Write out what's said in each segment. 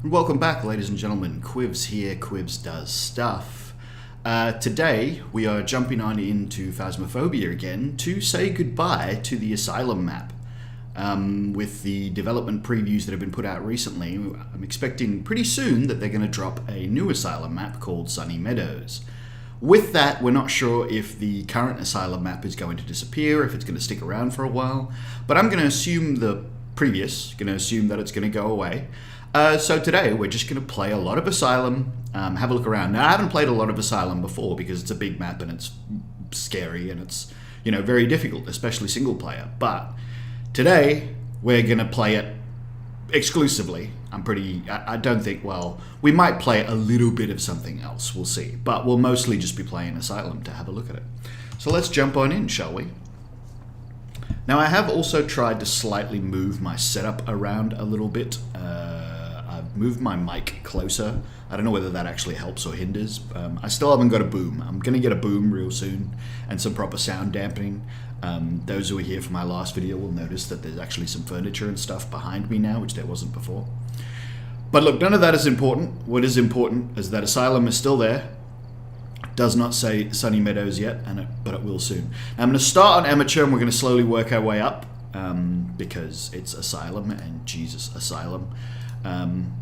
Welcome back, ladies and gentlemen. Quivs here, Quivs does stuff. Today, we are jumping on into Phasmophobia again to say goodbye to the Asylum map. With the development previews that have been put out recently, I'm expecting pretty soon that they're going to drop a new Asylum map called Sunny Meadows. With that, we're not sure if the current Asylum map is going to disappear, if it's going to stick around for a while, but I'm going to assume that it's going to go away. So today we're just going to play a lot of Asylum, have a look around. Now I haven't played a lot of Asylum before because it's a big map and it's scary and it's, very difficult, especially single player. But today we're going to play it exclusively. I don't think, we might play a little bit of something else, we'll see. But we'll mostly just be playing Asylum to have a look at it. So let's jump on in, shall we? Now I have also tried to slightly move my setup around a little bit. I've moved my mic closer. I don't know whether that actually helps or hinders. I still haven't got a boom. I'm going to get a boom real soon and some proper sound dampening. Those who are here for my last video will notice that there's actually some furniture and stuff behind me now, which there wasn't before. But look, none of that is important. What is important is that Asylum is still there. Does not say Sunny Meadows yet, but it will soon. Now, I'm going to start on Amateur and we're going to slowly work our way up because it's Asylum and Jesus Asylum.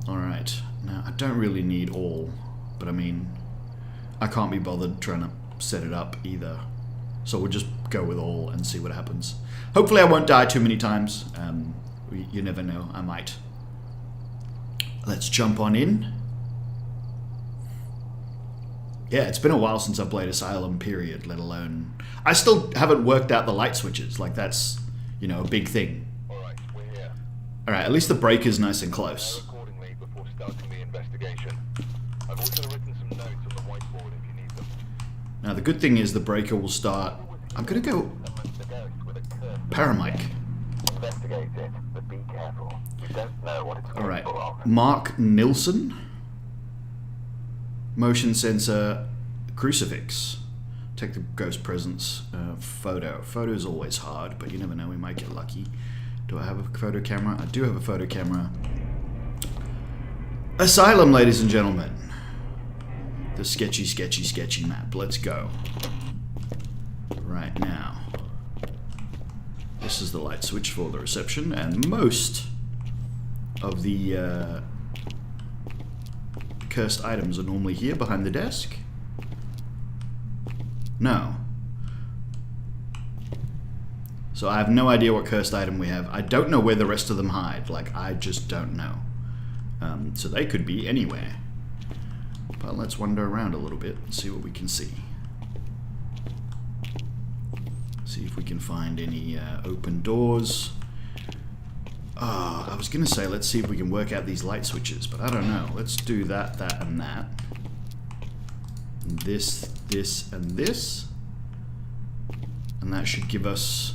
Alright, now I don't really need all, but I can't be bothered trying to set it up either. So we'll just go with all and see what happens. Hopefully I won't die too many times. You never know, I might. Let's jump on in. Yeah, it's been a while since I've played Asylum, period, let alone... I still haven't worked out the light switches, like that's, a big thing. Alright, we're here. Alright, at least the break is nice and close. Accordingly before starting the investigation. I've also written some notes on the whiteboard if you need them. Now the good thing is the breaker will start... I'm gonna go... Paramic. Investigate it, but be careful. You don't know what it's Alright, capable of. Mark Nilsson. Motion sensor, crucifix. Take the ghost presence, photo. Photo is always hard, but you never know, we might get lucky. Do I have a photo camera? I do have a photo camera. Asylum, ladies and gentlemen. The sketchy, sketchy, sketchy map. Let's go. Right now. This is the light switch for the reception, and most of the cursed items are normally here behind the desk. No. So I have no idea what cursed item we have. I don't know where the rest of them hide. I just don't know. So they could be anywhere. But let's wander around a little bit and see what we can see. See if we can find any open doors. I was going to say, let's see if we can work out these light switches, but I don't know. Let's do that, that, and that. And this, and this. And that should give us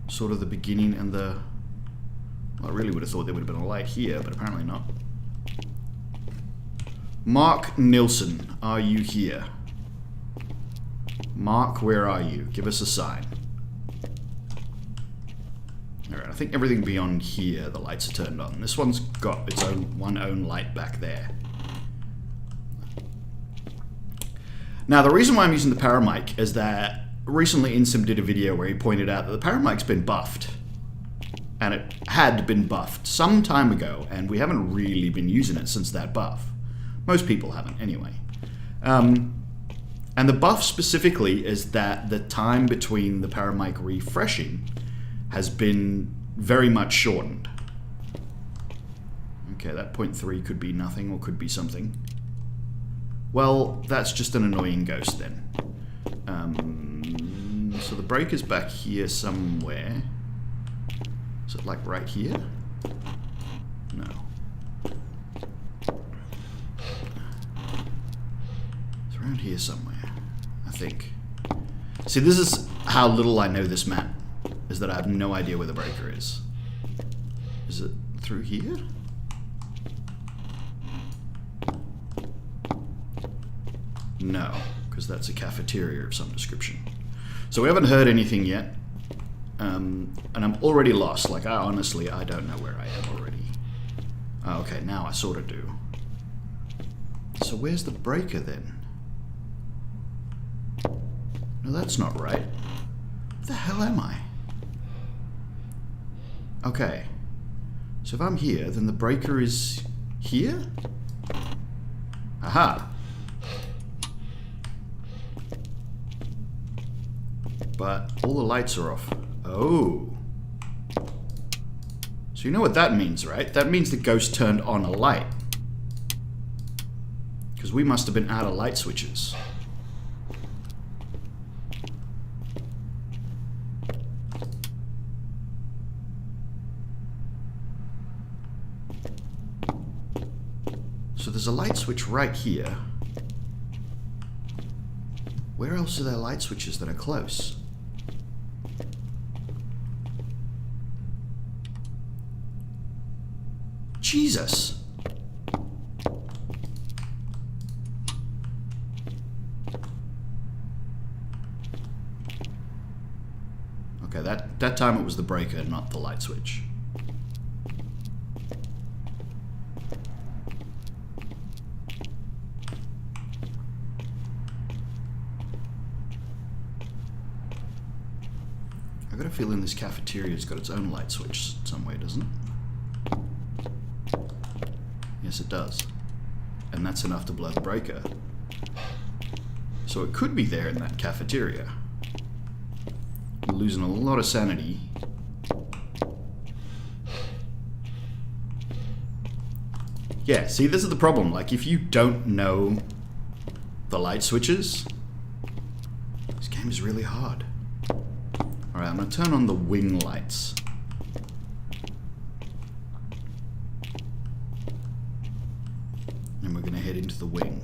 sort of the beginning and the... Well, I really would have thought there would have been a light here, but apparently not. Mark Nilsson, are you here? Mark, where are you? Give us a sign. Alright, I think everything beyond here, the lights are turned on. This one's got its own light back there. Now, the reason why I'm using the paramic is that recently Insym did a video where he pointed out that the paramic's been buffed. And it had been buffed some time ago, and we haven't really been using it since that buff. Most people haven't, anyway. And the buff specifically is that the time between the paramic refreshing has been very much shortened. Okay, that 0.3 could be nothing or could be something. Well, that's just an annoying ghost then. So the break is back here somewhere. Is it like right here? No. It's around here somewhere, I think. See, this is how little I know this map. Is that I have no idea where the breaker is. Is it through here? No, because that's a cafeteria of some description. So we haven't heard anything yet. And I'm already lost. Like, I don't know where I am already. Oh, okay, now I sort of do. So where's the breaker then? No, that's not right. Where the hell am I? Okay. So if I'm here, then the breaker is here? Aha! But all the lights are off. Oh. So you know what that means, right? That means the ghost turned on a light. Because we must have been out of light switches. So there's a light switch right here. Where else are there light switches that are close? Jesus! Okay, that time it was the breaker, not the light switch. I got a feeling this cafeteria's got its own light switch some way, doesn't it? Yes, it does. And that's enough to blow the breaker. So it could be there in that cafeteria. I'm losing a lot of sanity. Yeah, see, this is the problem. Like, if you don't know the light switches, this game is really hard. Alright, I'm going to turn on the wing lights. And we're going to head into the wing.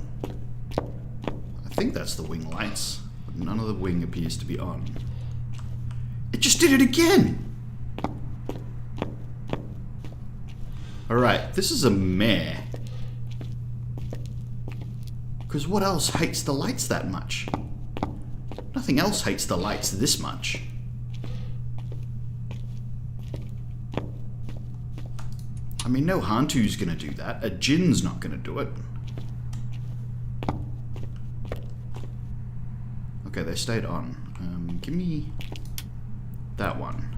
I think that's the wing lights, but none of the wing appears to be on. It just did it again! Alright, this is a meh. Because what else hates the lights that much? Nothing else hates the lights this much. I mean, no Hantu's gonna do that. A Jin's not gonna do it. Okay, they stayed on. Give me that one.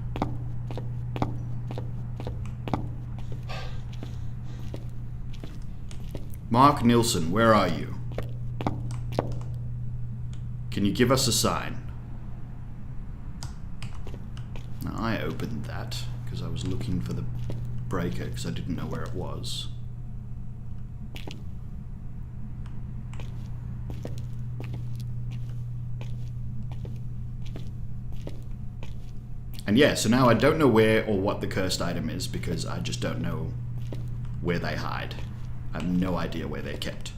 Mark Nilsson, where are you? Can you give us a sign? Now, I opened that because I was looking for the breaker because I didn't know where it was. And yeah, so now I don't know where or what the cursed item is because I just don't know where they hide. I have no idea where they're kept.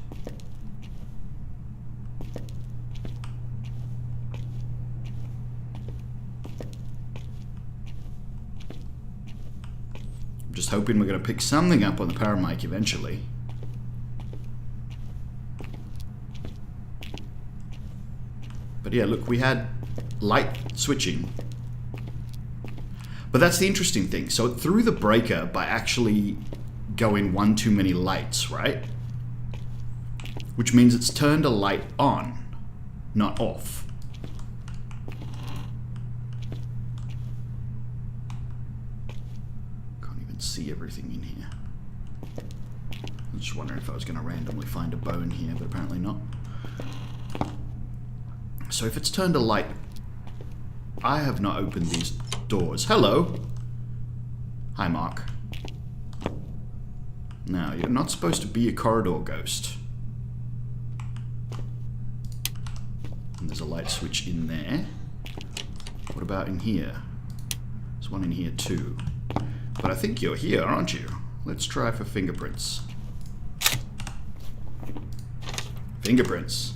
I'm just hoping we're going to pick something up on the power mic eventually. But yeah, look, we had light switching. But that's the interesting thing. So it threw the breaker by actually going one too many lights, right? Which means it's turned a light on, not off. Can't even see everything in here. I was just wondering if I was going to randomly find a bone here, but apparently not. So if it's turned a light, I have not opened these doors. Hello. Hi, Mark. Now, you're not supposed to be a corridor ghost. And there's a light switch in there. What about in here? There's one in here too. But I think you're here, aren't you? Let's try for fingerprints. Fingerprints.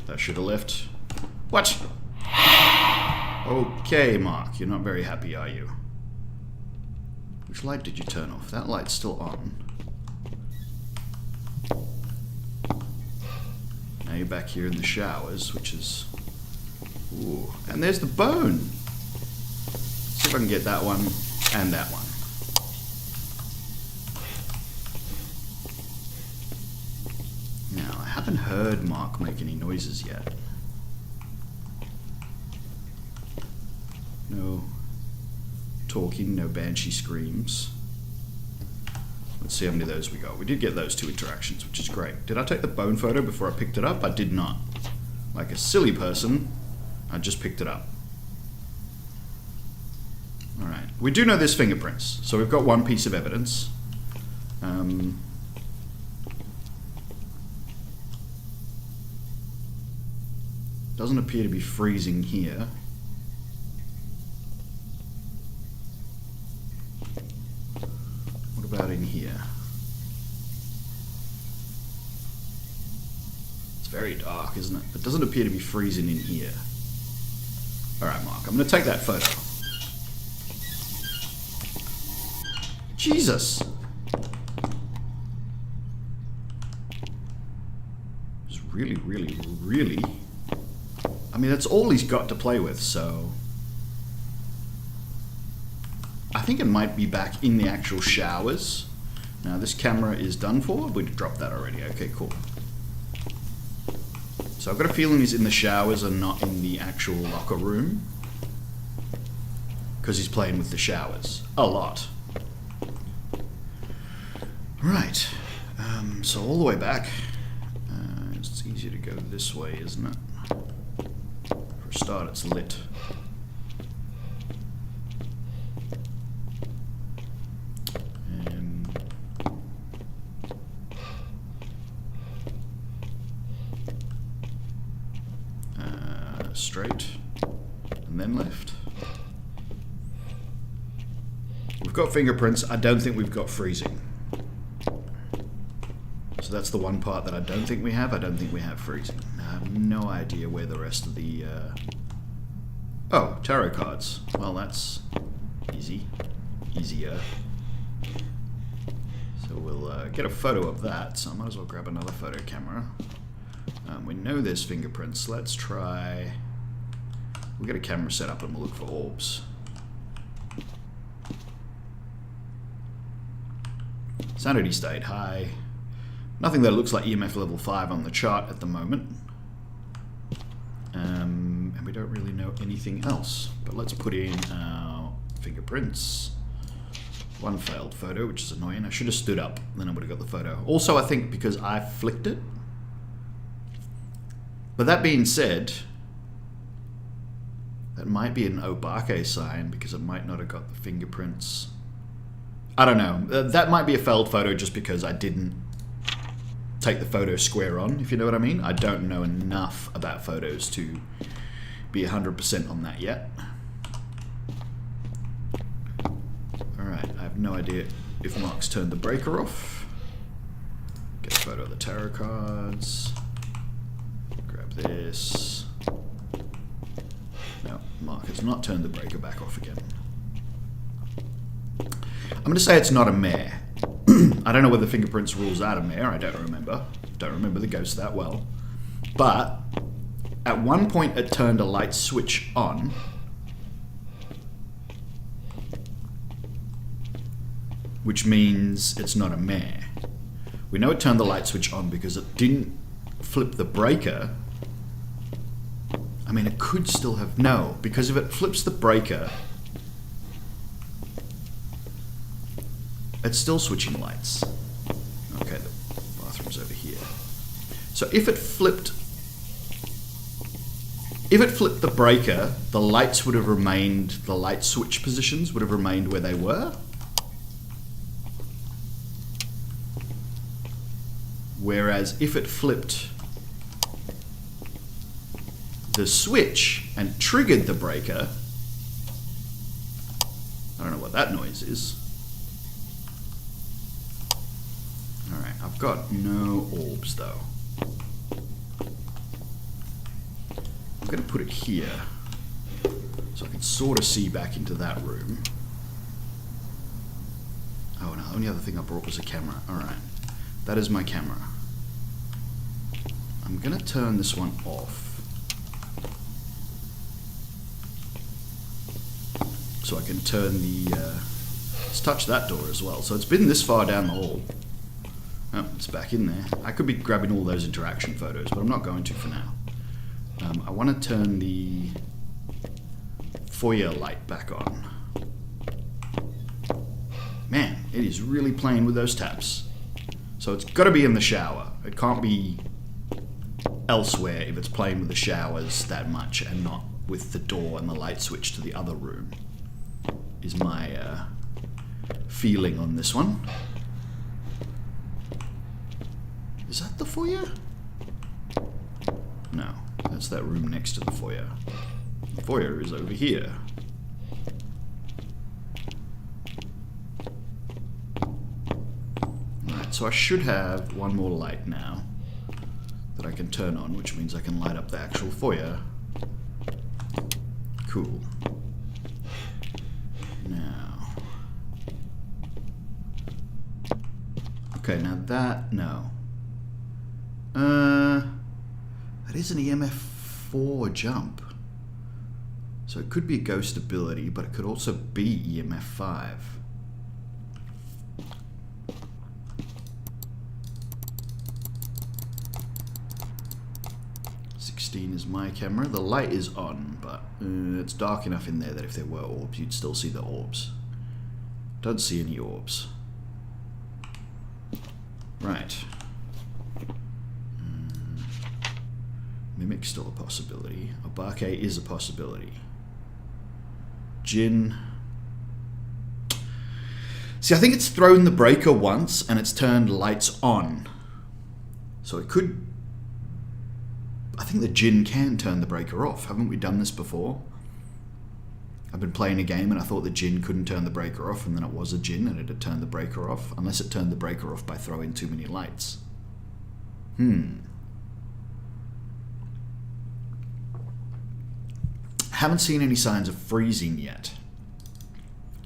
That should have left. What? Okay, Mark, you're not very happy, are you? Which light did you turn off? That light's still on. Now you're back here in the showers, which is Ooh, and there's the bone. See if I can get that one and that one. Now, I haven't heard Mark make any noises yet. No talking, no banshee screams. Let's see how many of those we got. We did get those 2 interactions, which is great. Did I take the bone photo before I picked it up? I did not. Like a silly person, I just picked it up. Alright. We do know there's fingerprints, so we've got one piece of evidence. Doesn't appear to be freezing here. What about in here? It's very dark, isn't it? It doesn't appear to be freezing in here. Alright, Mark, I'm going to take that photo. Jesus! It's really, really, really... I mean, that's all he's got to play with, so... I think it might be back in the actual showers. Now, this camera is done for. We dropped that already. Okay, cool. So I've got a feeling he's in the showers and not in the actual locker room. Because he's playing with the showers. A lot. Right. So all the way back. It's easier to go this way, isn't it? For a start, it's lit. Straight. And then left. We've got fingerprints. I don't think we've got freezing. So that's the one part that I don't think we have. I don't think we have freezing. I have no idea where the rest of the... Oh, tarot cards. Well, that's easy. Easier. So we'll get a photo of that. So I might as well grab another photo camera. We know there's fingerprints. Let's try... We'll get a camera set up and we'll look for orbs. Sanity stayed high. Nothing that looks like EMF level 5 on the chart at the moment. And we don't really know anything else. But let's put in our fingerprints. One failed photo, which is annoying. I should have stood up, then I would have got the photo. Also, I think because I flicked it. But that being said, that might be an Obake sign because I might not have got the fingerprints. I don't know. That might be a failed photo just because I didn't take the photo square on, if you know what I mean. I don't know enough about photos to be 100% on that yet. Alright, I have no idea if Mark's turned the breaker off. Get a photo of the tarot cards. Grab this. No, Mark has not turned the breaker back off again. I'm going to say it's not a mare. I don't know whether fingerprints rules out a mare. I don't remember. Don't remember the ghost that well. But at one point it turned a light switch on. Which means it's not a mare. We know it turned the light switch on because it didn't flip the breaker. I mean, it could still have... No, because if it flips the breaker, it's still switching lights. Okay, the bathroom's over here. So if it flipped the breaker, the lights would have remained, the light switch positions would have remained where they were. Whereas if it flipped the switch and triggered the breaker, I don't know what that noise is. Alright, I've got no orbs though. I'm going to put it here so I can sort of see back into that room. Oh no, the only other thing I brought was a camera. Alright, that is my camera. I'm going to turn this one off. so I can turn the... let's touch that door as well. So it's been this far down the hall. Oh, it's back in there. I could be grabbing all those interaction photos, but I'm not going to for now. I want to turn the foyer light back on. Man, it is really playing with those taps. So it's got to be in the shower. It can't be elsewhere if it's playing with the showers that much and not with the door and the light switch to the other room, is my feeling on this one. Is that the foyer? No, that's that room next to the foyer. The foyer is over here. Alright, so I should have one more light now that I can turn on, which means I can light up the actual foyer. Cool. Now. Okay, now that, no. That is an EMF 4 jump. So it could be a ghost ability, but it could also be EMF 5. Is my camera. The light is on, but it's dark enough in there that if there were orbs, you'd still see the orbs. Don't see any orbs. Right. Mimic's still a possibility. Obake is a possibility. Jinn. See, I think it's thrown the breaker once and it's turned lights on. So it could... I think the Jinn can turn the breaker off. Haven't we done this before? I've been playing a game and I thought the Jinn couldn't turn the breaker off, and then it was a Jinn and it had turned the breaker off. Unless it turned the breaker off by throwing too many lights. Haven't seen any signs of freezing yet.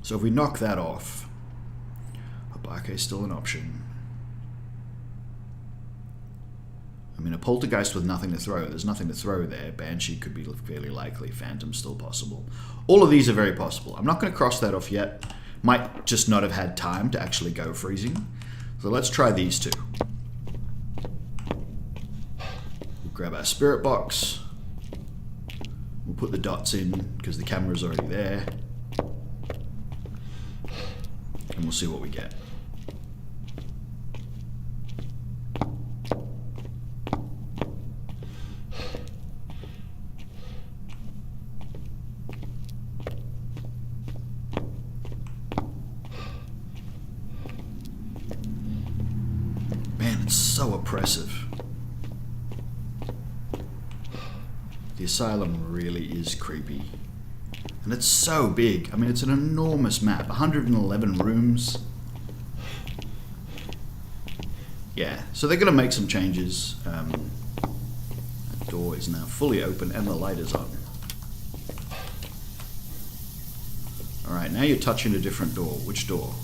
So if we knock that off, Obake is still an option. I mean, a poltergeist with nothing to throw. There's nothing to throw there. Banshee could be fairly likely. Phantom's still possible. All of these are very possible. I'm not going to cross that off yet. Might just not have had time to actually go freezing. So let's try these two. We'll grab our spirit box. We'll put the dots in because the camera's already there. And we'll see what we get. So oppressive. The Asylum really is creepy. And it's so big. I mean, it's an enormous map. 111 rooms. Yeah, so they're going to make some changes. That door is now fully open and the light is on. Alright, now you're touching a different door. Which door?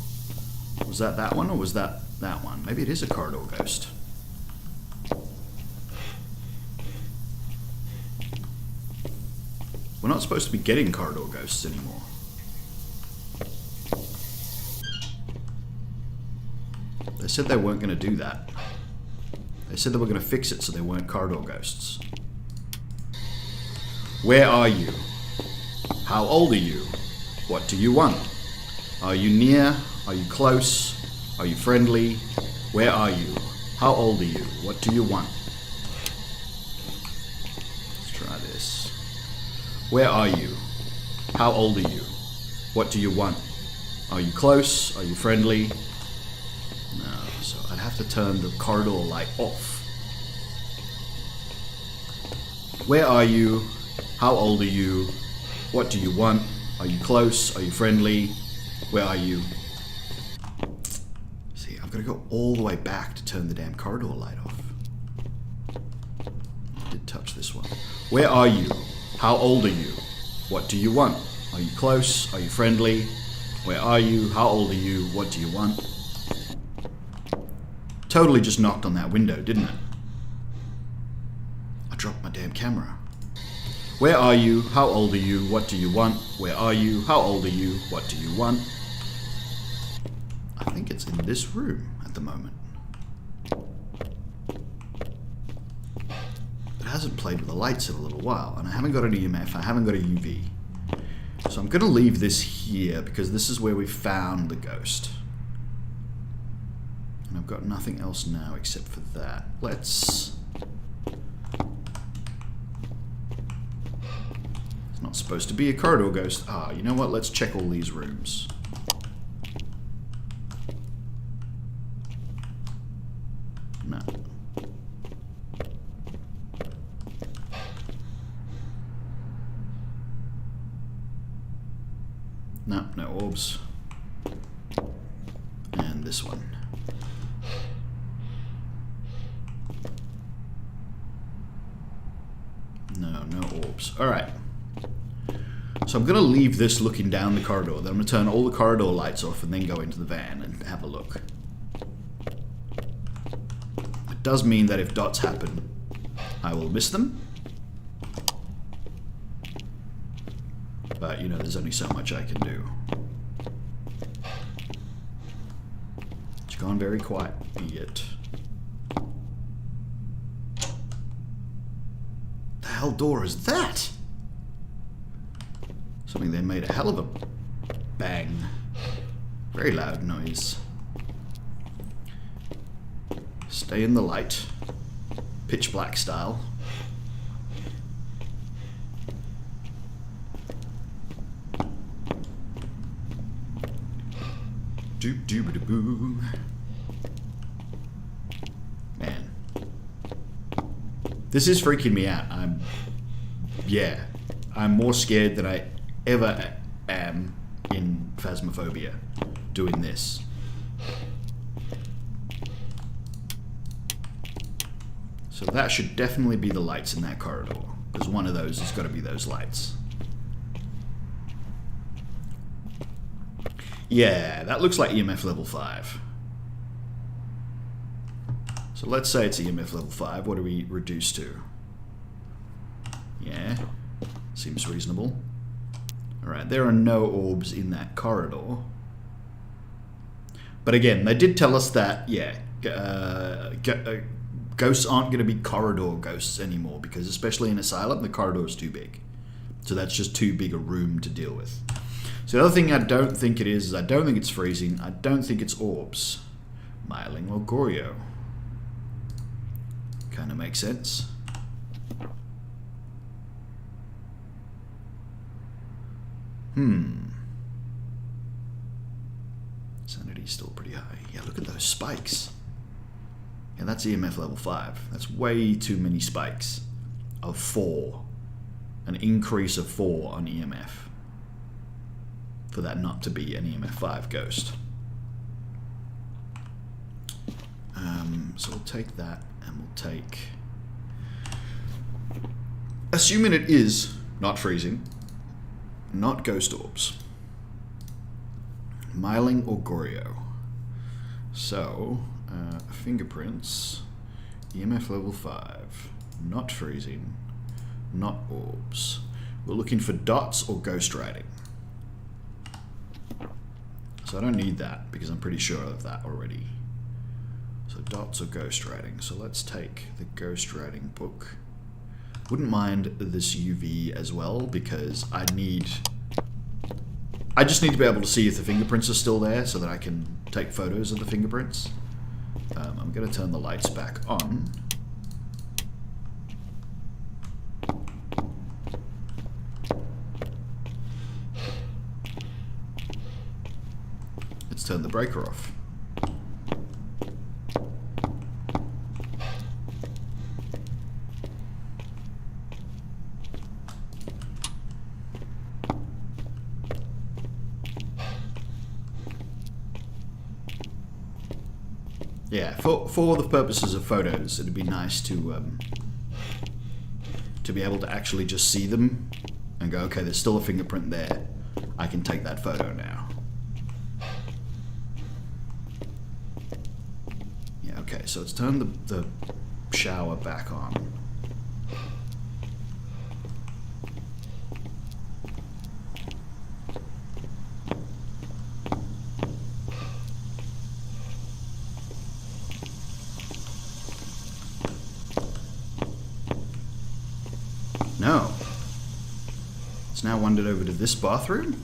Was that one or was that one? Maybe it is a corridor ghost. We're not supposed to be getting corridor ghosts anymore. They said they weren't going to do that. They said they were going to fix it so they weren't corridor ghosts. Where are you? How old are you? What do you want? Are you near? Are you close? Are you friendly? Where are you? How old are you? What do you want? Let's try this. Where are you? How old are you? What do you want? Are you close? Are you friendly? No, so I'd have to turn the corridor light off. Where are you? How old are you? What do you want? Are you close? Are you friendly? Where are you? See, I've got to go all the way back to turn the damn corridor light off. I did touch this one. Where are you? How old are you? What do you want? Are you close? Are you friendly? Where are you? How old are you? What do you want? Totally just knocked on that window, didn't it? I dropped my damn camera. Where are you? How old are you? What do you want? Where are you? How old are you? What do you want? I think it's in this room at the moment. It hasn't played with the lights in a little while, and I haven't got an EMF, I haven't got a UV. So I'm going to leave this here, because this is where we found the ghost. And I've got nothing else now except for that. Let's... It's not supposed to be a corridor ghost. Ah, you know what? Let's check all these rooms. No. No, no orbs. And this one. No, no orbs. Alright. So I'm going to leave this looking down the corridor. Then I'm going to turn all the corridor lights off and then go into the van and have a look. It does mean that if dots happen, I will miss them. But, you know, there's only so much I can do. It's gone very quiet, yet. The hell door is that? Something they made a hell of a bang. Very loud noise. Stay in the light. Pitch black style. Doop doop doop boo. Man. This is freaking me out. I'm more scared than I ever am in Phasmophobia doing this. So that should definitely be the lights in that corridor, because one of those has got to be those lights. Yeah, that looks like EMF level 5. So let's say it's EMF level 5. What do we reduce to? Yeah, seems reasonable. Alright, there are no orbs in that corridor. But again, they did tell us that, yeah, ghosts aren't going to be corridor ghosts anymore, because especially in Asylum, the corridor is too big. So that's just too big a room to deal with. So the other thing I don't think it is I don't think it's freezing, I don't think it's orbs. Myling or Goryo. Kind of makes sense. Sanity's still pretty high. Yeah, look at those spikes. Yeah, that's EMF level 5. That's way too many spikes. Of 4. An increase of 4 on EMF. For that not to be an EMF 5 ghost. So we'll take that, and we'll take... Assuming it is not freezing, not ghost orbs. Myling or Goryo. So, fingerprints, EMF level 5, not freezing, not orbs. We're looking for dots or ghost writing. So I don't need that, because I'm pretty sure of that already. So dots or ghost writing. So let's take the ghost writing book. Wouldn't mind this UV as well, because I just need to be able to see if the fingerprints are still there, so that I can take photos of the fingerprints. I'm going to turn the lights back on. Let's turn the breaker off. Yeah, for the purposes of photos, it'd be nice to be able to actually just see them and go, okay, there's still a fingerprint there. I can take that photo now. Yeah, okay, so let's turn the shower back on. now wandered over to this bathroom.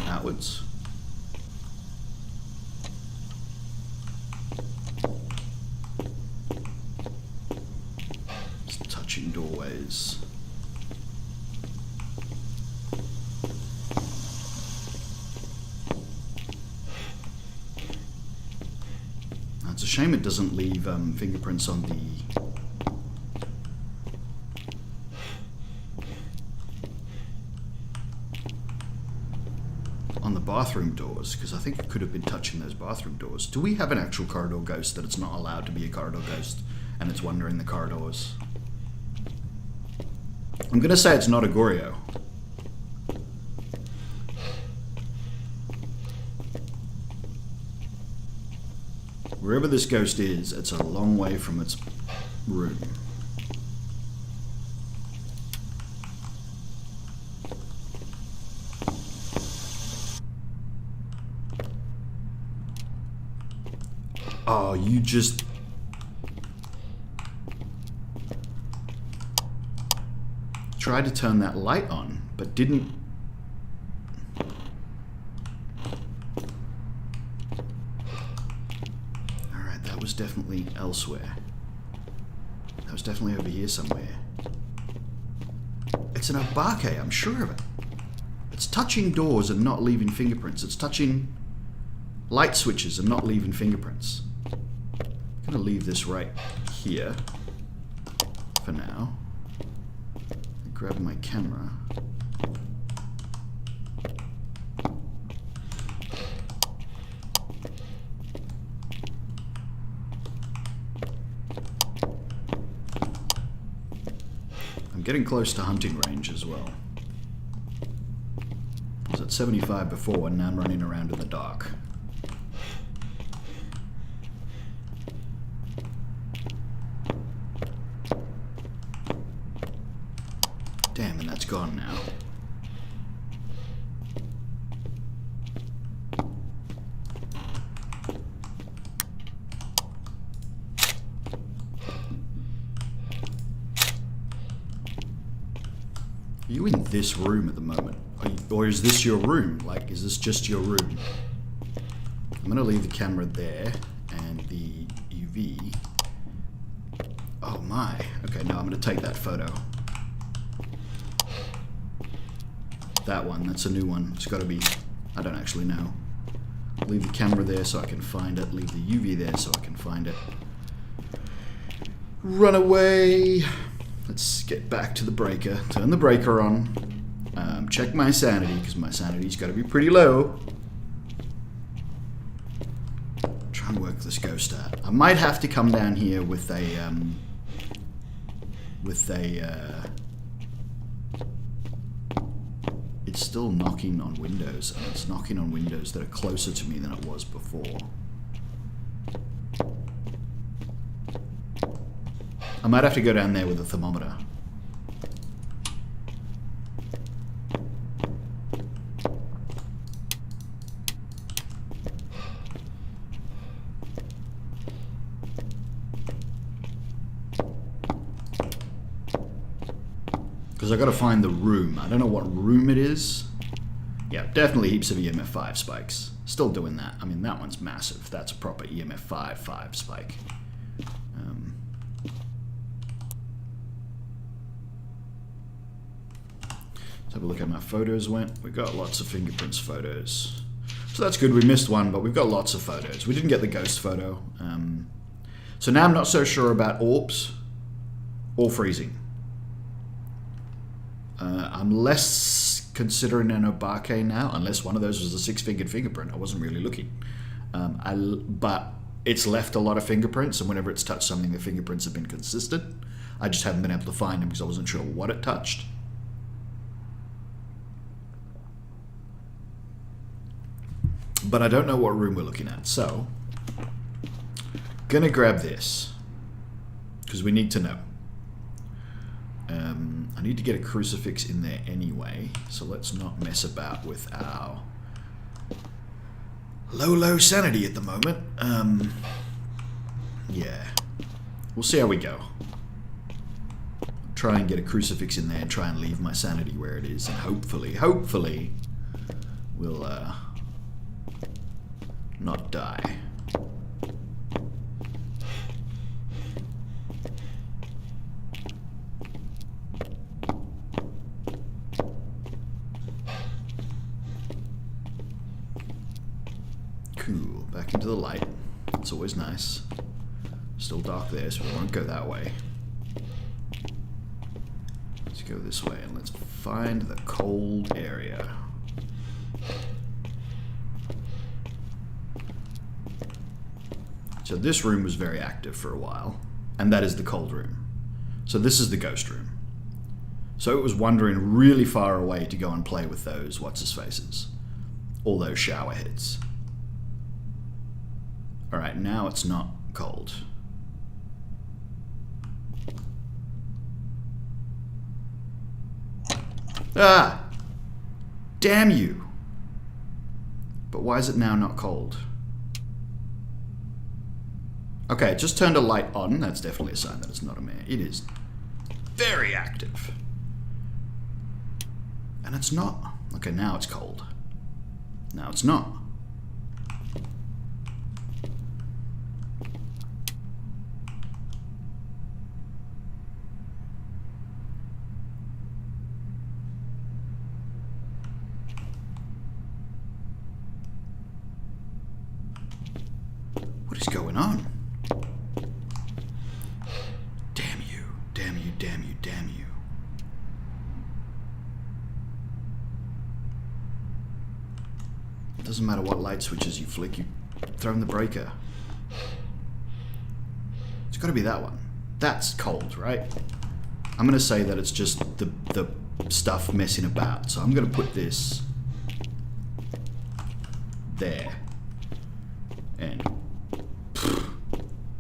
Outwards. Just touching doorways. It's a shame it doesn't leave fingerprints on the bathroom doors, because I think it could have been touching those bathroom doors. Do we have an actual corridor ghost that it's not allowed to be a corridor ghost and it's wandering the corridors? I'm gonna say it's not a Goryo. Wherever this ghost is, it's a long way from its room. Oh, you just... tried to turn that light on, but didn't... Alright, that was definitely elsewhere. That was definitely over here somewhere. It's an Obake, I'm sure of it. It's touching doors and not leaving fingerprints. It's touching light switches and not leaving fingerprints. I'm gonna leave this right here for now. Grab my camera. I'm getting close to hunting range as well. I was at 75 before and now I'm running around in the dark. Damn, and that's gone now. Are you in this room at the moment? Or is this your room? Like, is this just your room? I'm gonna leave the camera there and the UV. Oh my. Okay, now I'm gonna take that photo. That one, that's a new one. It's gotta be, I don't actually know. Leave the camera there so I can find it. Leave the UV there so I can find it. Run away. Let's get back to the breaker. Turn the breaker on. Check my sanity, because my sanity's gotta be pretty low. Try and work this ghost out. I might have to come down here with a, it's still knocking on windows, and it's knocking on windows that are closer to me than it was before. I might have to go down there with a thermometer. Because I gotta find the room. I don't know what room it is. Yeah, definitely heaps of EMF 5 spikes. Still doing that. I mean, that one's massive. That's a proper EMF 5 spike. Let's have a look how my photos went. We've got lots of fingerprints photos. So that's good. We missed one, but we've got lots of photos. We didn't get the ghost photo. So now I'm not so sure about orbs or freezing. I'm less considering an Obake now, unless one of those was a 6-fingered fingerprint. I wasn't really looking. But it's left a lot of fingerprints, and whenever it's touched something, the fingerprints have been consistent. I just haven't been able to find them because I wasn't sure what it touched. But I don't know what room we're looking at, so gonna grab this because we need to know. I need to get a crucifix in there anyway, so let's not mess about with our low sanity at the moment. Yeah. We'll see how we go. Try and get a crucifix in there and try and leave my sanity where it is, and hopefully, we'll not die. Cool, back into the light. It's always nice. Still dark there, so we won't go that way. Let's go this way and let's find the cold area. So this room was very active for a while, and that is the cold room. So this is the ghost room. So it was wandering really far away to go and play with those what's-his-faces. All those shower heads. Alright, now it's not cold. Ah! Damn you! But why is it now not cold? Okay, it just turned a light on. That's definitely a sign that it's not a mare. It is very active. And it's not. Okay, now it's cold. Now it's not. What is going on? Damn you, damn you, damn you, damn you. It doesn't matter what light switches you flick, you throw in the breaker. It's gotta be that one. That's cold, right? I'm gonna say that it's just the stuff messing about. So I'm gonna put this there. And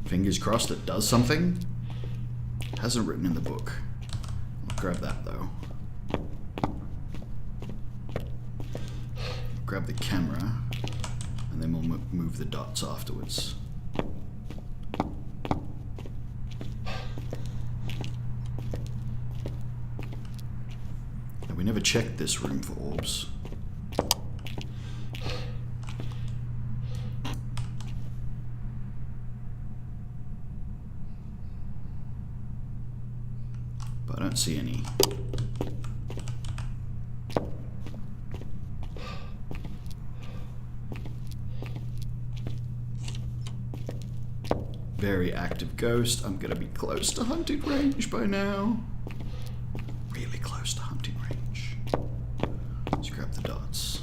fingers crossed it does something. It hasn't written in the book. I'll grab that though. Grab the camera, and then we'll move the dots afterwards. Now, we never checked this room for orbs. But I don't see any. Very active ghost. I'm gonna be close to hunting range by now. Really close to hunting range. Let's grab the dots.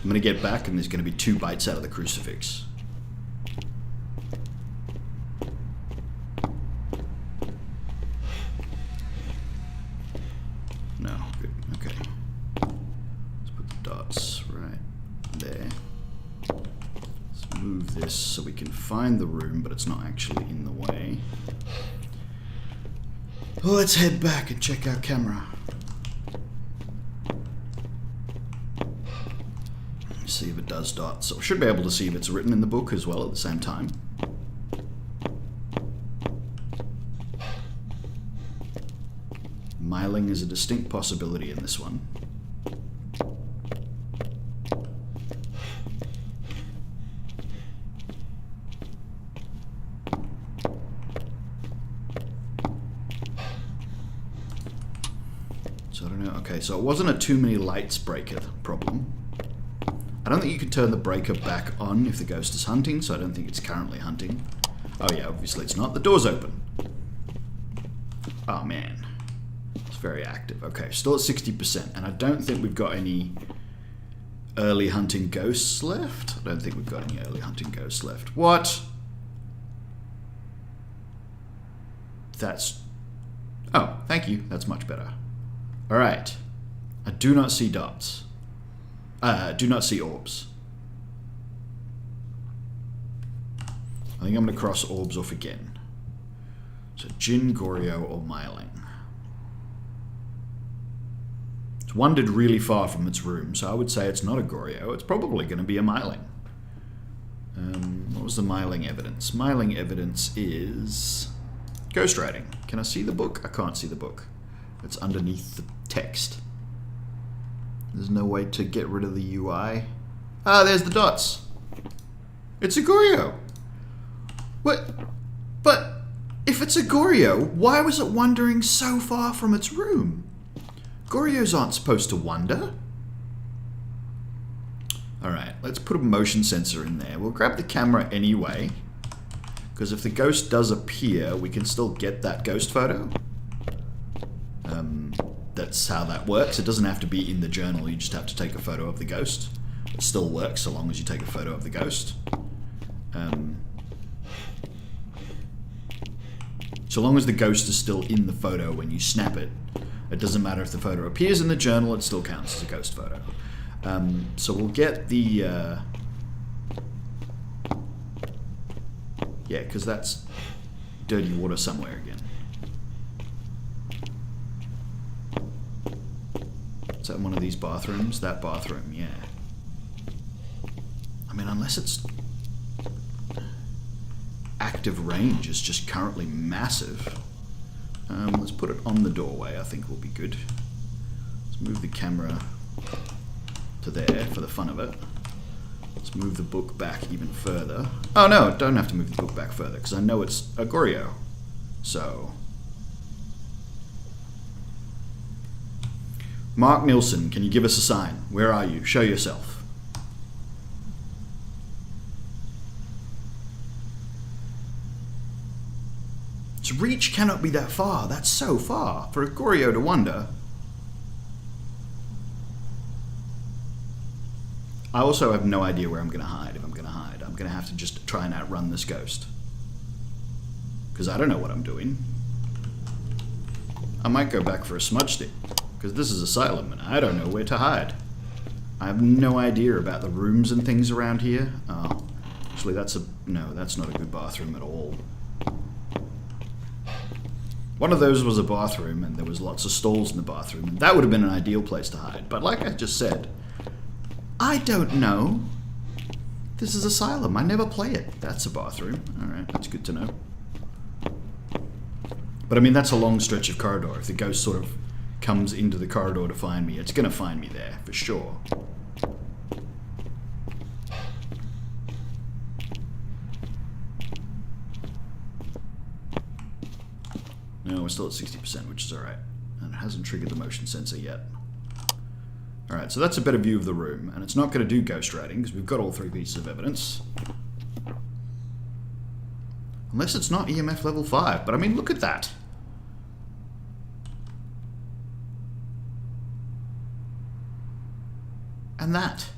I'm gonna get back and there's gonna be 2 bites out of the crucifix. No, good, okay. Let's put the dots right there. Let's move this so we can find the room, but it's not actually in the way. Well, let's head back and check our camera. See if it does dots. So we should be able to see if it's written in the book as well at the same time. Myling is a distinct possibility in this one. So I don't know. Okay, so it wasn't a too many lights breaker problem. I don't think you can turn the breaker back on if the ghost is hunting, so I don't think it's currently hunting. Oh yeah, obviously it's not. The door's open. Oh man. It's very active. Okay, still at 60%, and I don't think we've got any early hunting ghosts left. I don't think we've got any early hunting ghosts left. What? That's... Oh, thank you. That's much better. Alright. I do not see dots. Do not see orbs. I think I'm going to cross orbs off again. So Jin, Goryo, or Myling. It's wandered really far from its room, so I would say it's not a Goryo. It's probably going to be a Myling. What was the Myling evidence? Myling evidence is ghostwriting. Can I see the book? I can't see the book. It's underneath the text. There's no way to get rid of the UI. Ah, there's the dots. It's a Goryo. What? But if it's a Goryo, why was it wandering so far from its room? Goryos aren't supposed to wander. Alright, let's put a motion sensor in there. We'll grab the camera anyway, because if the ghost does appear, we can still get that ghost photo. That's how that works. It doesn't have to be in the journal, you just have to take a photo of the ghost. It still works so long as you take a photo of the ghost. So long as the ghost is still in the photo when you snap it, it doesn't matter if the photo appears in the journal, it still counts as a ghost photo. So we'll get the... yeah, because that's dirty water somewhere again. Is that one of these bathrooms? That bathroom, yeah. I mean, unless it's... active range is just currently massive. Let's put it on the doorway, I think will be good. Let's move the camera to there for the fun of it. Let's move the book back even further. Oh no, don't have to move the book back further because I know it's a Goryo. So... Mark Nielsen, can you give us a sign? Where are you? Show yourself. Its reach cannot be that far. That's so far for a Goryo to wander. I also have no idea where I'm going to hide if I'm going to hide. I'm going to have to just try and outrun this ghost. Because I don't know what I'm doing. I might go back for a smudge stick. Because this is Asylum and I don't know where to hide. I have no idea about the rooms and things around here. Oh, actually that's a... no, that's not a good bathroom at all. One of those was a bathroom and there was lots of stalls in the bathroom. And that would have been an ideal place to hide. But like I just said, I don't know. This is Asylum. I never play it. That's a bathroom. Alright, that's good to know. But I mean, that's a long stretch of corridor. If the ghost sort of comes into the corridor to find me, it's going to find me there, for sure. No, we're still at 60%, which is alright. And it hasn't triggered the motion sensor yet. Alright, so that's a better view of the room, and it's not going to do ghost writing, because we've got all three pieces of evidence. Unless it's not EMF level 5, but I mean, look at that! And that.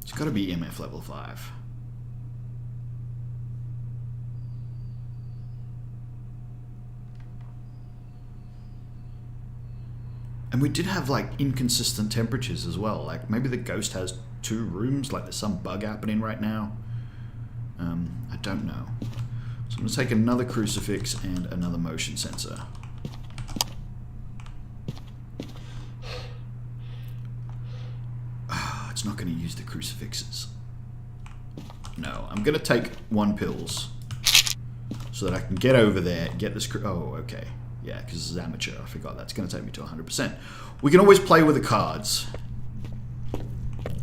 It's got to be EMF level 5. And we did have like inconsistent temperatures as well. Like maybe the ghost has 2 rooms, like there's some bug happening right now. I don't know. So I'm going to take another crucifix and another motion sensor. It's not going to use the crucifixes. No, I'm going to take 1 pills so that I can get over there, get this... oh, okay. Yeah, because this is amateur. I forgot that's going to take me to 100%. We can always play with the cards.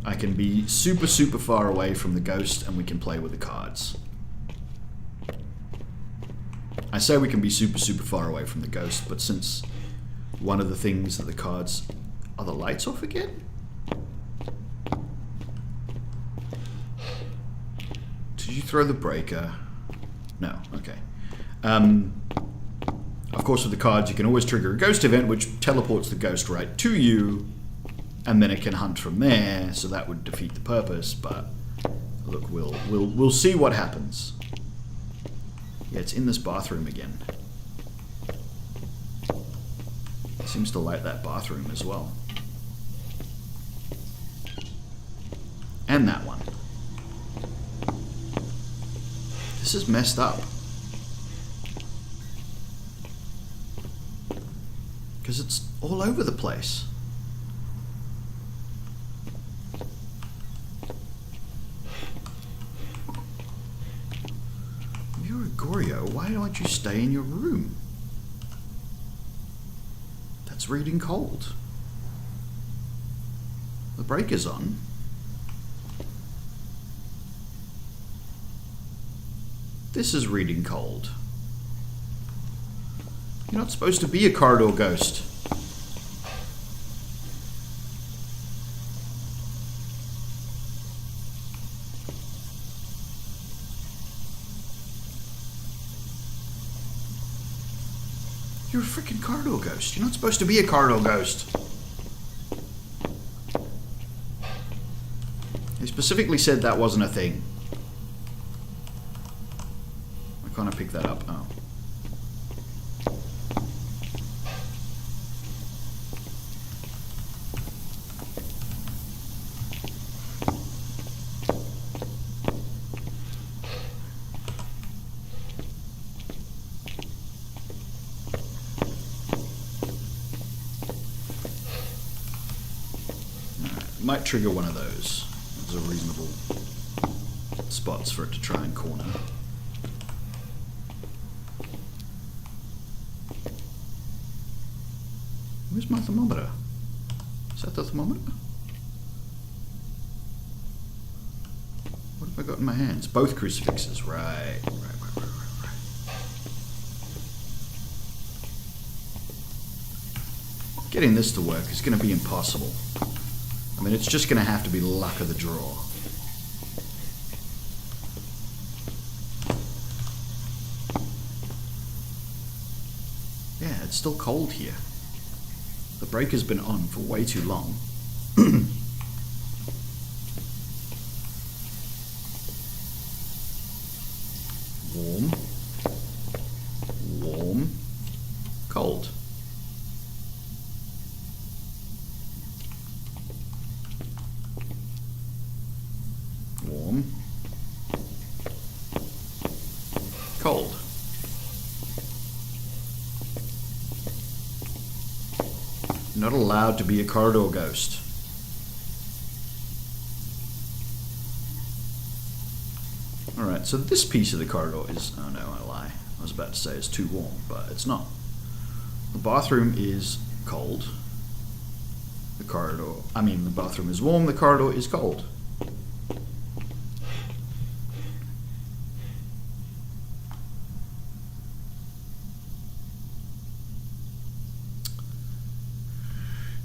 I can be super, super far away from the ghost and we can play with the cards. I say we can be super, super far away from the ghost, but since one of the things that the cards... are the lights off again? Did you throw the breaker? No, okay. Of course, with the cards, you can always trigger a ghost event, which teleports the ghost right to you, and then it can hunt from there. So that would defeat the purpose. But look, we'll see what happens. Yeah, it's in this bathroom again. It seems to light that bathroom as well, and that one. This is messed up. Because it's all over the place. Joe, why don't you stay in your room? That's reading cold. The breaker's on. This is reading cold. You're not supposed to be a corridor ghost. You're a freaking corridor ghost. You're not supposed to be a corridor ghost. He specifically said that wasn't a thing. I can't pick that up. Oh. Might trigger one of those. Those are reasonable spots for it to try and corner. Where's my thermometer? Is that the thermometer? What have I got in my hands? Both crucifixes. Right. Getting this to work is going to be impossible. I mean, it's just going to have to be luck of the draw. Yeah, it's still cold here. The breaker's been on for way too long. Warm. Warm. Cold. Warm. Cold. Not allowed to be a corridor ghost. Alright, so this piece of the corridor is... oh no, I lie. I was about to say it's too warm, but it's not. The bathroom is cold. The bathroom is warm, the corridor is cold.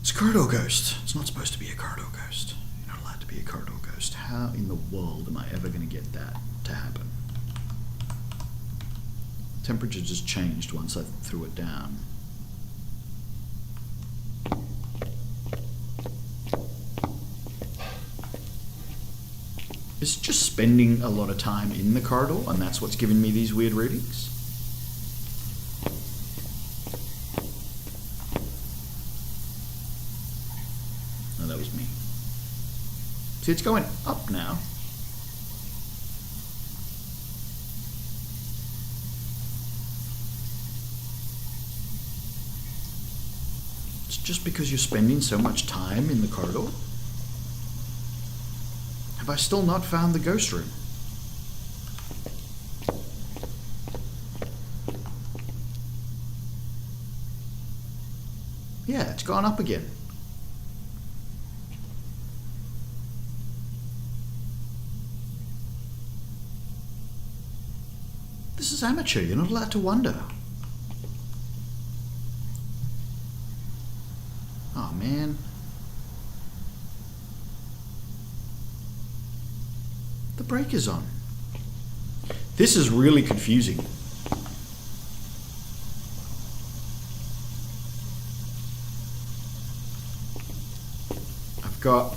It's a corridor ghost. It's not supposed to be a corridor ghost. You're not allowed to be a corridor ghost. How in the world am I ever going to get that to happen? Temperature just changed once I threw it down. Is it just spending a lot of time in the corridor and that's what's giving me these weird readings? No, that was me. See, it's going up now. It's just because you're spending so much time in the corridor? Have I still not found the ghost room? Yeah, it's gone up again. This is amateur, you're not allowed to wonder. Oh man. The brake is on. This is really confusing. I've got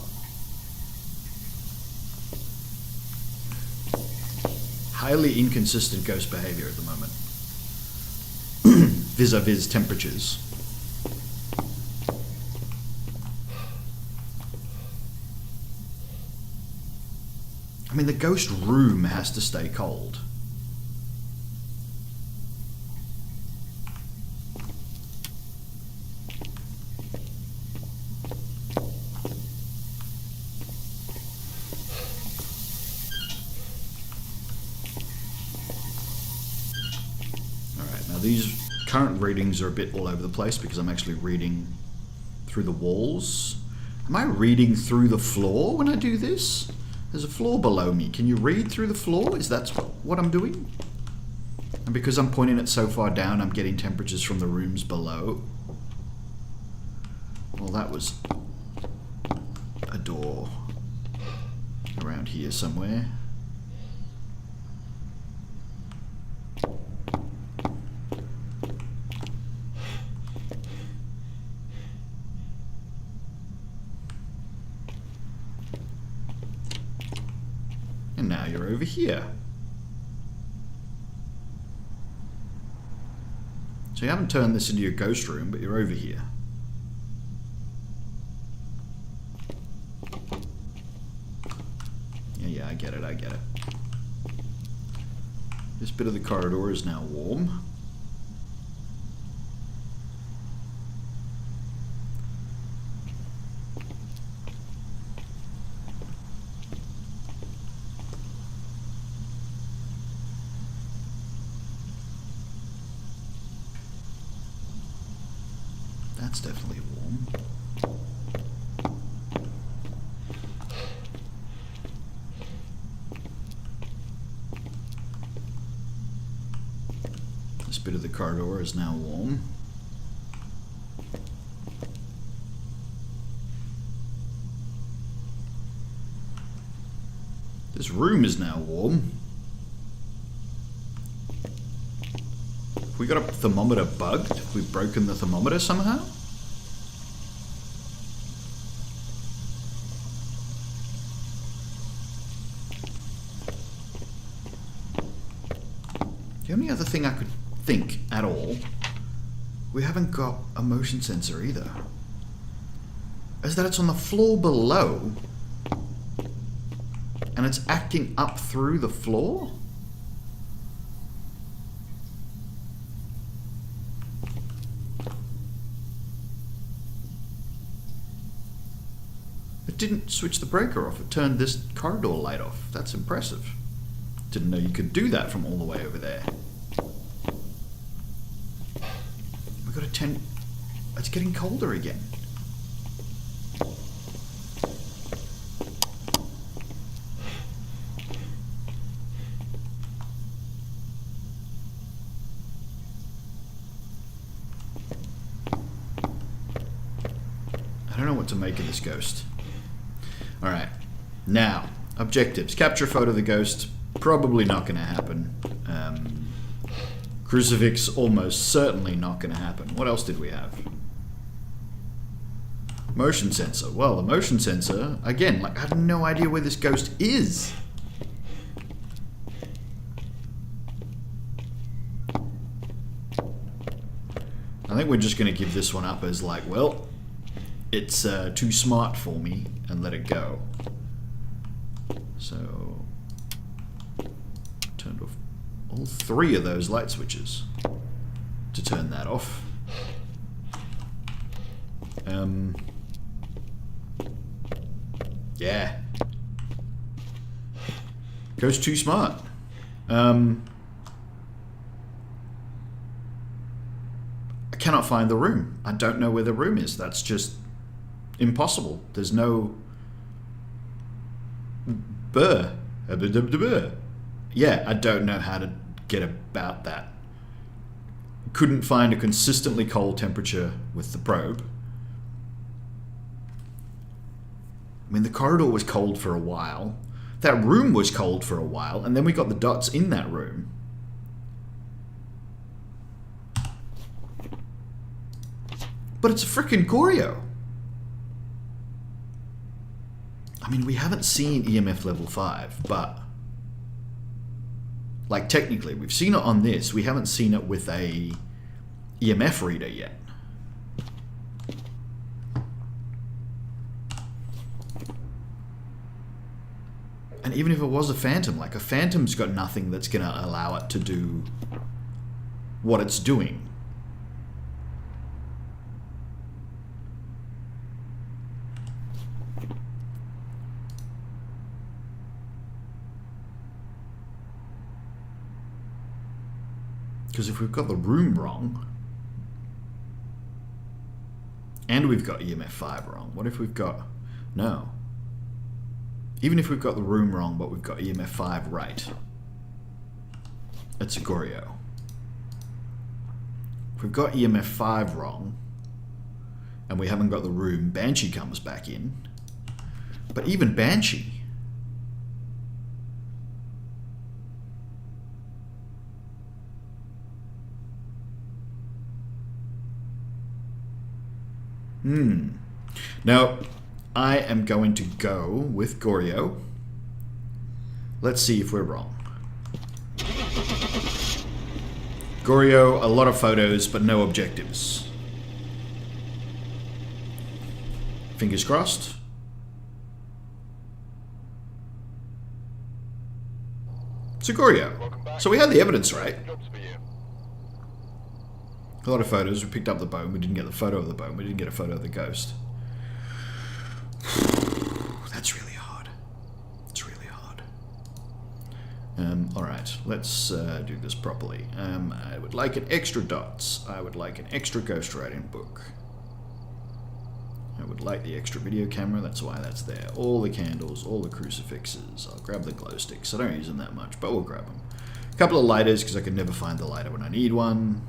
highly inconsistent ghost behavior at the moment. Vis-a-vis temperatures. I mean, the ghost room has to stay cold. Current readings are a bit all over the place because I'm actually reading through the walls. Am I reading through the floor when I do this? There's a floor below me. Can you read through the floor? Is that what I'm doing? And because I'm pointing it so far down, I'm getting temperatures from the rooms below. Well, that was a door around here somewhere. And now you're over here. So you haven't turned this into your ghost room, but you're over here. Yeah, I get it, I get it. This bit of the corridor is now warm. That's definitely warm. This bit of the corridor is now warm. This room is now warm. We got a thermometer bugged? Have we broken the thermometer somehow? The only other thing I could think at all, we haven't got a motion sensor either, is that it's on the floor below and it's acting up through the floor? It didn't switch the breaker off, it turned this corridor light off. That's impressive. Didn't know you could do that from all the way over there. We got a 10. It's getting colder again. I don't know what to make of this ghost. Alright, now, objectives. Capture a photo of the ghost, probably not going to happen. Crucifix, almost certainly not going to happen. What else did we have? Motion sensor. Well, the motion sensor, again, like, I have no idea where this ghost is. I think we're just going to give this one up as like, well, it's too smart for me, and let it go. So, turned off all 3 of those light switches to turn that off. Yeah. Goes too smart. I cannot find the room. I don't know where the room is. That's just impossible. There's no... Yeah, I don't know how to get about that. Couldn't find a consistently cold temperature with the probe. I mean, the corridor was cold for a while. That room was cold for a while, and then we got the dots in that room. But it's a frickin' Goryo. I mean, we haven't seen EMF level 5, but... like, technically, we've seen it on this. We haven't seen it with a EMF reader yet. And even if it was a phantom, like, a phantom's got nothing that's going to allow it to do what it's doing. Because if we've got the room wrong, And we've got EMF 5 wrong. What if we've got... No. Even if we've got the room wrong, but we've got EMF 5 right. It's a Goryo. If we've got EMF 5 wrong, and we haven't got the room, Banshee comes back in. But even Banshee... Now, I am going to go with Goryo. Let's see if we're wrong. Goryo, a lot of photos, but no objectives. Fingers crossed. So Goryo. So we had the evidence right. A lot of photos. We picked up the bone. We didn't get the photo of the bone. We didn't get a photo of the ghost. That's really hard. It's really hard. Alright, let's do this properly. I would like an extra dots. I would like an extra ghostwriting book. I would like the extra video camera. That's why that's there. All the candles, all the crucifixes. I'll grab the glow sticks. I don't use them that much, but we'll grab them. A couple of lighters, because I can never find the lighter when I need one.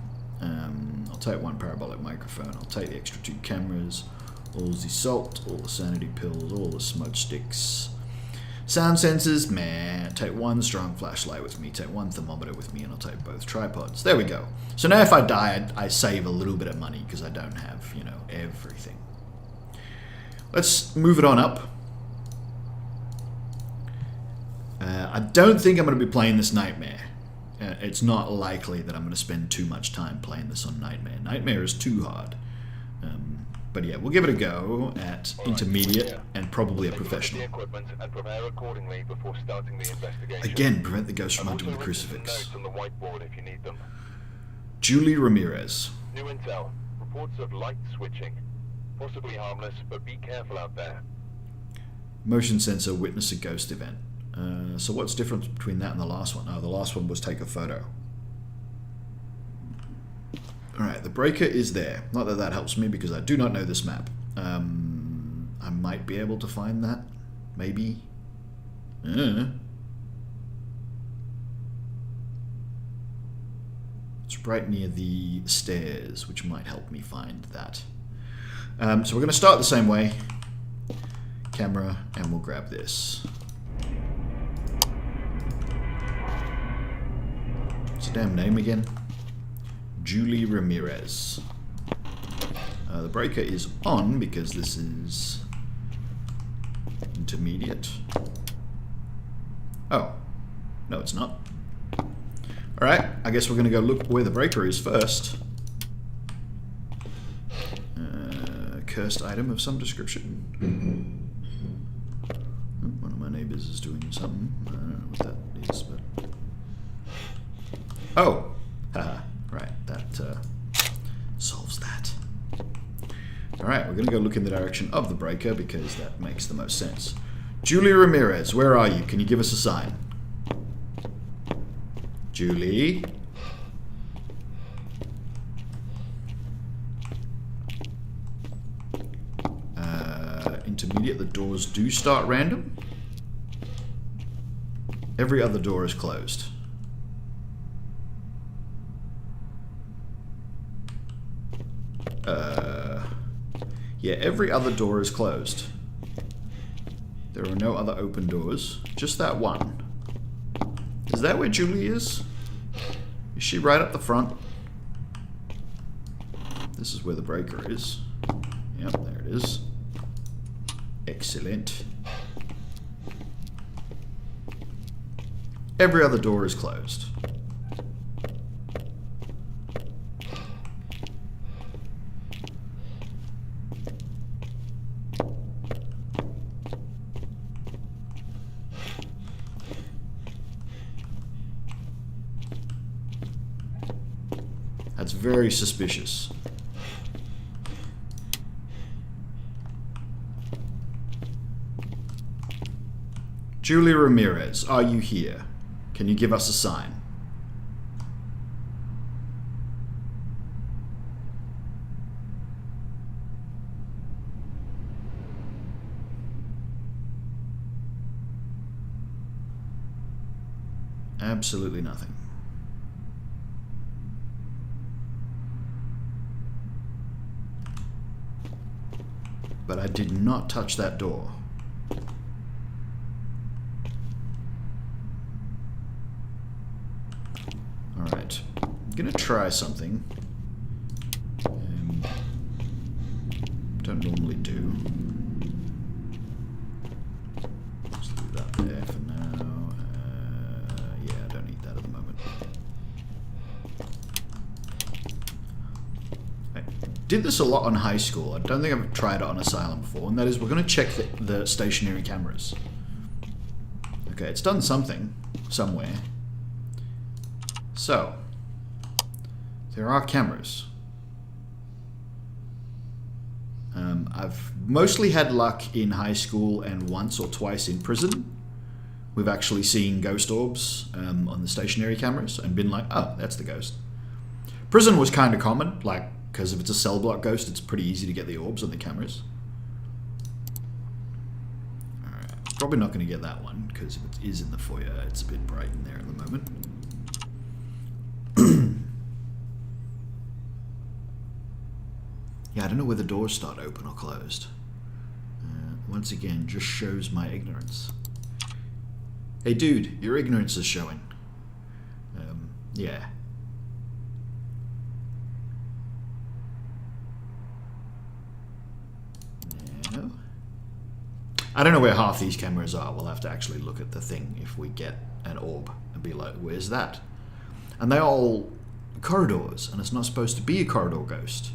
I'll take one parabolic microphone. I'll take the extra 2 cameras. All the salt, all the sanity pills, all the smudge sticks. Sound sensors, meh. Take one strong flashlight with me, take one thermometer with me, and I'll take both tripods. There we go. So now if I die, I save a little bit of money because I don't have, you know, everything. Let's move it on up. I don't think I'm going to be playing this Nightmare. It's not likely that I'm going to spend too much time playing this on Nightmare. Nightmare is too hard. But yeah, we'll give it a go at intermediate and probably a professional. Again, prevent the ghost from hunting the crucifix. Julie Ramirez. New intel. Reports of light switching. Possibly harmless, but be careful out there. Motion sensor, witness a ghost event. So what's the difference between that and the last one? Oh, the last one was take a photo. Alright, the breaker is there. Not that that helps me because I do not know this map. I might be able to find that. Maybe. It's right near the stairs, which might help me find that. So we're going to start the same way. Camera, and we'll grab this. What's the damn name again? Julie Ramirez. The breaker is on because this is intermediate. Oh, no it's not. Alright, I guess we're going to go look where the breaker is first. Cursed item of some description. One of my neighbors is doing something. I don't know what that is, but... Oh! Haha. Right, that solves that. Alright, we're going to go look in the direction of the breaker because that makes the most sense. Julie Ramirez, where are you? Can you give us a sign? Julie? Intermediate, the doors do start random. Every other door is closed. Yeah, every other door is closed. There are no other open doors. Just that one. Is that where Julie is? Is she right up the front? This is where the breaker is. Yep, there it is. Excellent. Every other door is closed. That's very suspicious. Julie Ramirez, are you here? Can you give us a sign? Absolutely nothing. But I did not touch that door. Alright. I'm gonna try something. Don't normally do. Just leave that there for now. Yeah, I don't need that at the moment. I did this a lot on high school. I don't think I've tried it on Asylum before, and that is we're going to check the stationary cameras. Okay, it's done something somewhere. So, there are cameras. I've mostly had luck in high school and once or twice in prison. We've actually seen ghost orbs on the stationary cameras and been like, oh, that's the ghost. Prison was kind of common, like, because if it's a cell block ghost, it's pretty easy to get the orbs on the cameras. Alright, probably not going to get that one, because if it is in the foyer, it's a bit bright in there at the moment. Yeah, I don't know whether doors start open or closed. Once again, just shows my ignorance. Hey dude, your ignorance is showing. Yeah. No. I don't know where half these cameras are. We'll have to actually look at the thing if we get an orb and be like, where's that? And they're all corridors, and it's not supposed to be a corridor ghost.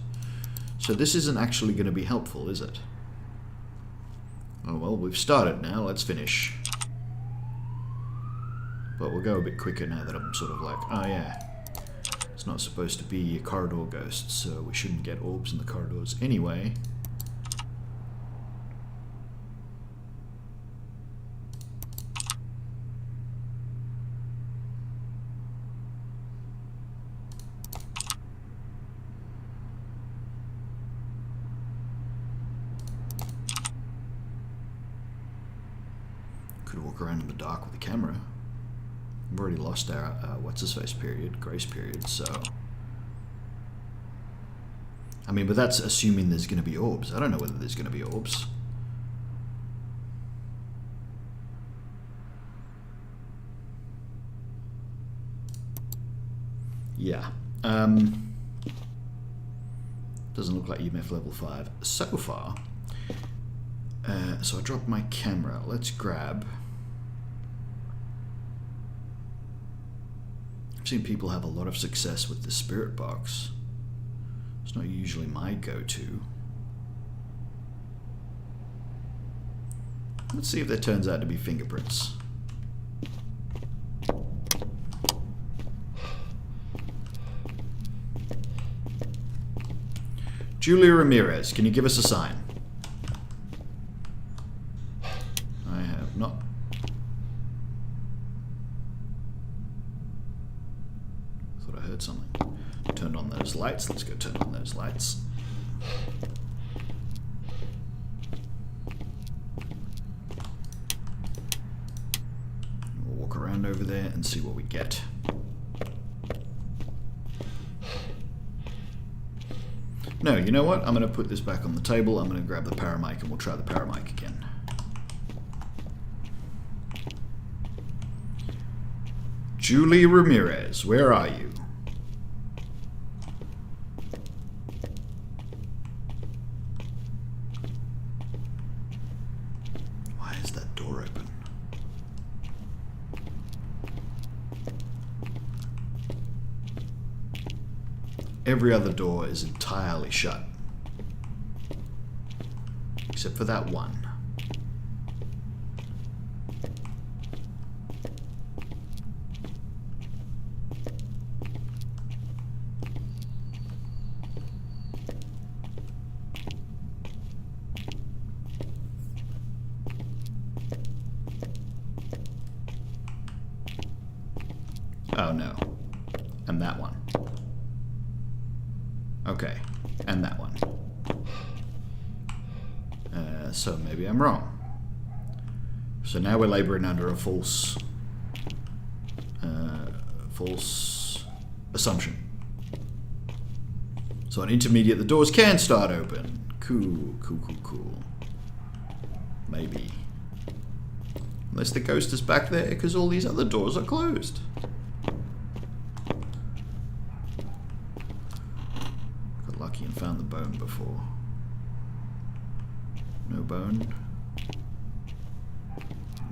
So this isn't actually going to be helpful, is it? Oh well, we've started now, let's finish. But we'll go a bit quicker now that I'm sort of like, oh yeah, it's not supposed to be a corridor ghost, so we shouldn't get orbs in the corridors anyway. Could walk around in the dark with a camera. We've already lost our what's-his-face period, grace period, so... I mean, but that's assuming there's going to be orbs. I don't know whether there's going to be orbs. Yeah. Doesn't look like EMF level 5 so far. So I dropped my camera. Let's grab... I've seen people have a lot of success with the spirit box. It's not usually my go-to. Let's see if there turns out to be fingerprints. Julia Ramirez, can you give us a sign? I have not. Thought I heard something. Turned on those lights. Let's go turn on those lights. We'll walk around over there and see what we get. No, you know what? I'm going to put this back on the table. I'm going to grab the paramic and we'll try the paramic again. Julie Ramirez, where are you? Why is that door open? Every other door is entirely shut. Except for that one. Oh no. And that one. Okay, and that one. So maybe I'm wrong. So now we're laboring under a false False assumption. So on intermediate, the doors can start open. Cool, cool, cool, cool. Maybe. Unless the ghost is back there, because all these other doors are closed. Got lucky and found the bone before. No bone.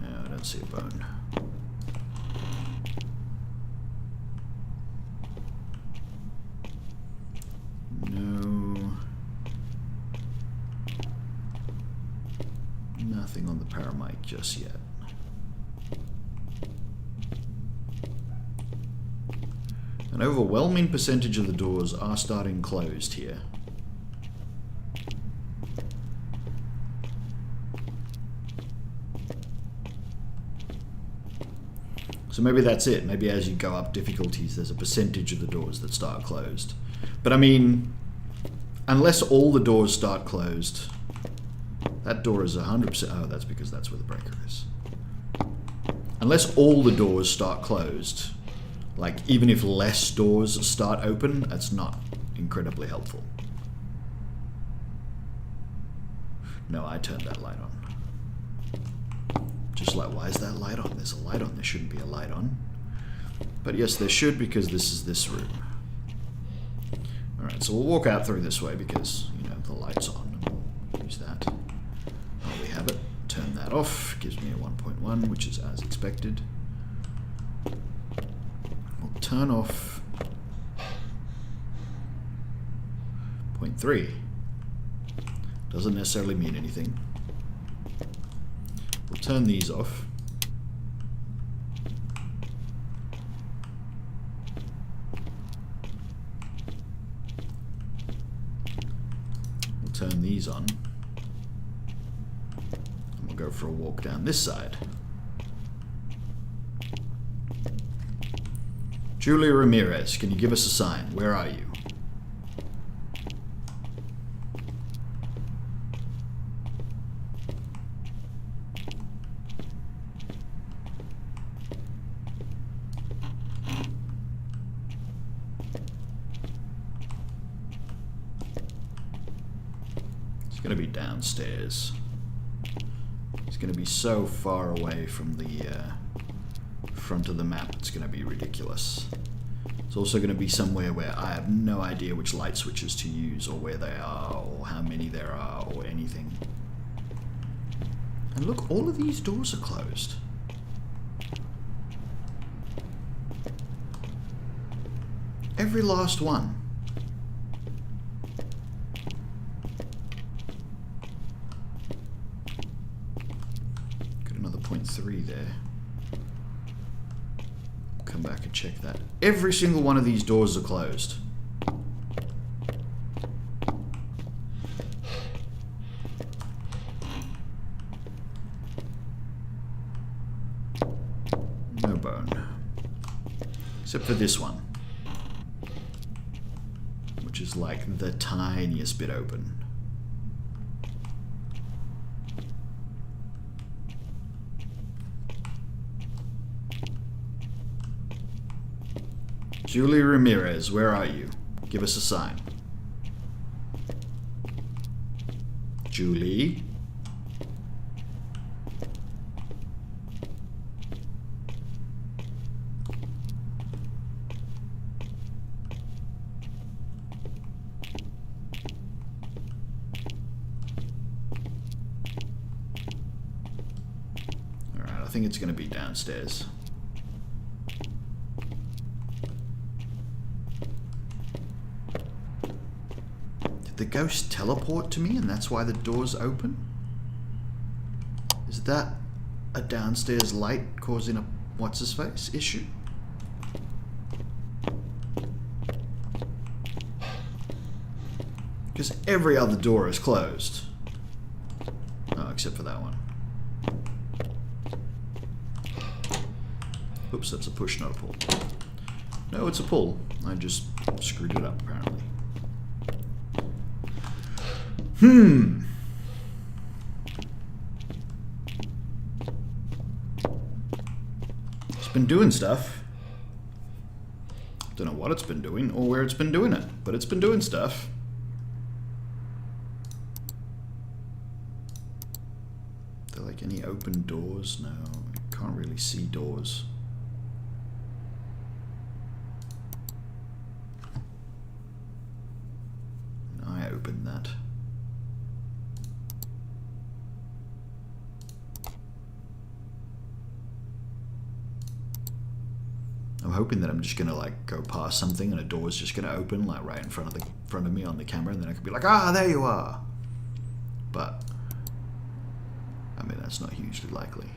No, I don't see a bone. No. Nothing on the paramic just yet. An overwhelming percentage of the doors are starting closed here. So maybe that's it. Maybe as you go up difficulties, there's a percentage of the doors that start closed. But I mean, unless all the doors start closed, that door is 100%... Oh, that's because that's where the breaker is. Unless all the doors start closed, like even if less doors start open, that's not incredibly helpful. No, I turned that light on. Just like, why is that light on? There's a light on. There shouldn't be a light on. But yes, there should, because this is this room. Alright, so we'll walk out through this way because, you know, the light's on. Use that. Oh, we have it. Turn that off. Gives me a 1.1, which is as expected. We'll turn off 0.3. Doesn't necessarily mean anything. We'll turn these off. We'll turn these on. And we'll go for a walk down this side. Julia Ramirez, can you give us a sign? Where are you? Going to be downstairs. It's going to be so far away from the front of the map, it's going to be ridiculous. It's also going to be somewhere where I have no idea which light switches to use, or where they are, or how many there are, or anything. And look, all of these doors are closed. Every last one. Another 0.3 there. Come back and check that. Every single one of these doors are closed. No bone. Except for this one, which is like the tiniest bit open. Julie Ramirez, where are you? Give us a sign. Julie? Alright, I think it's going to be downstairs. The ghost teleport to me and that's why the door's open? Is that a downstairs light causing a what's-his-face issue? Because every other door is closed. Oh, except for that one. Oops, that's a push, not a pull. No, it's a pull. I just screwed it up, apparently. It's been doing stuff. Don't know what it's been doing or where it's been doing it, but it's been doing stuff. Are there like any open doors? No, I can't really see doors. I opened that. I'm hoping that I'm just gonna like go past something and a door's just gonna open like right in front of me on the camera, and then I could be like, ah, there you are. But I mean, that's not hugely likely.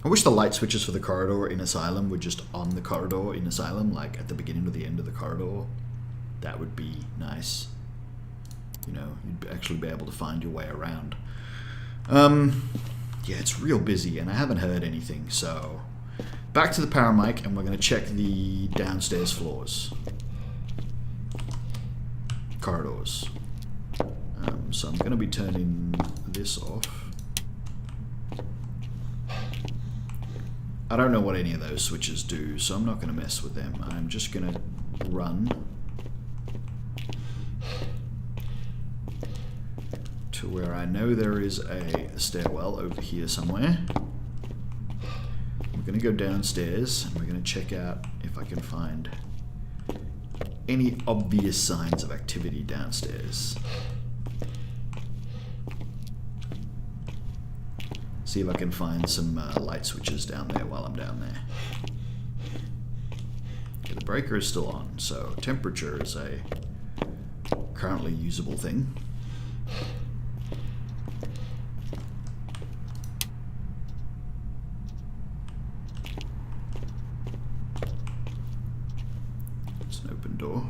I wish the light switches for the corridor in Asylum were just on the corridor in Asylum, like at the beginning or the end of the corridor. That would be nice. You know, you'd actually be able to find your way around. Yeah, it's real busy, and I haven't heard anything, so back to the paramic, and we're going to check the downstairs floors. Corridors. So I'm going to be turning this off. I don't know what any of those switches do, so I'm not going to mess with them. I'm just going to run to where I know there is a stairwell over here somewhere. We're going to go downstairs, and we're going to check out if I can find any obvious signs of activity downstairs. See if I can find some light switches down there while I'm down there. Okay, the breaker is still on, so temperature is a currently usable thing. It's an open door.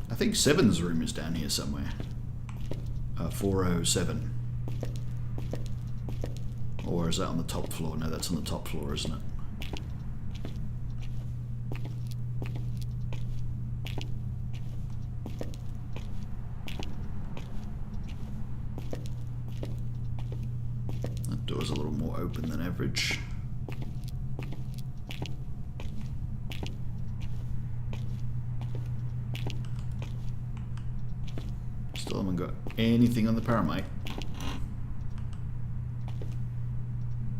I think 7's room is down here somewhere. 407. Or is that on the top floor? No, that's on the top floor, isn't it? That door's a little more open than average. Still haven't got anything on the paramic.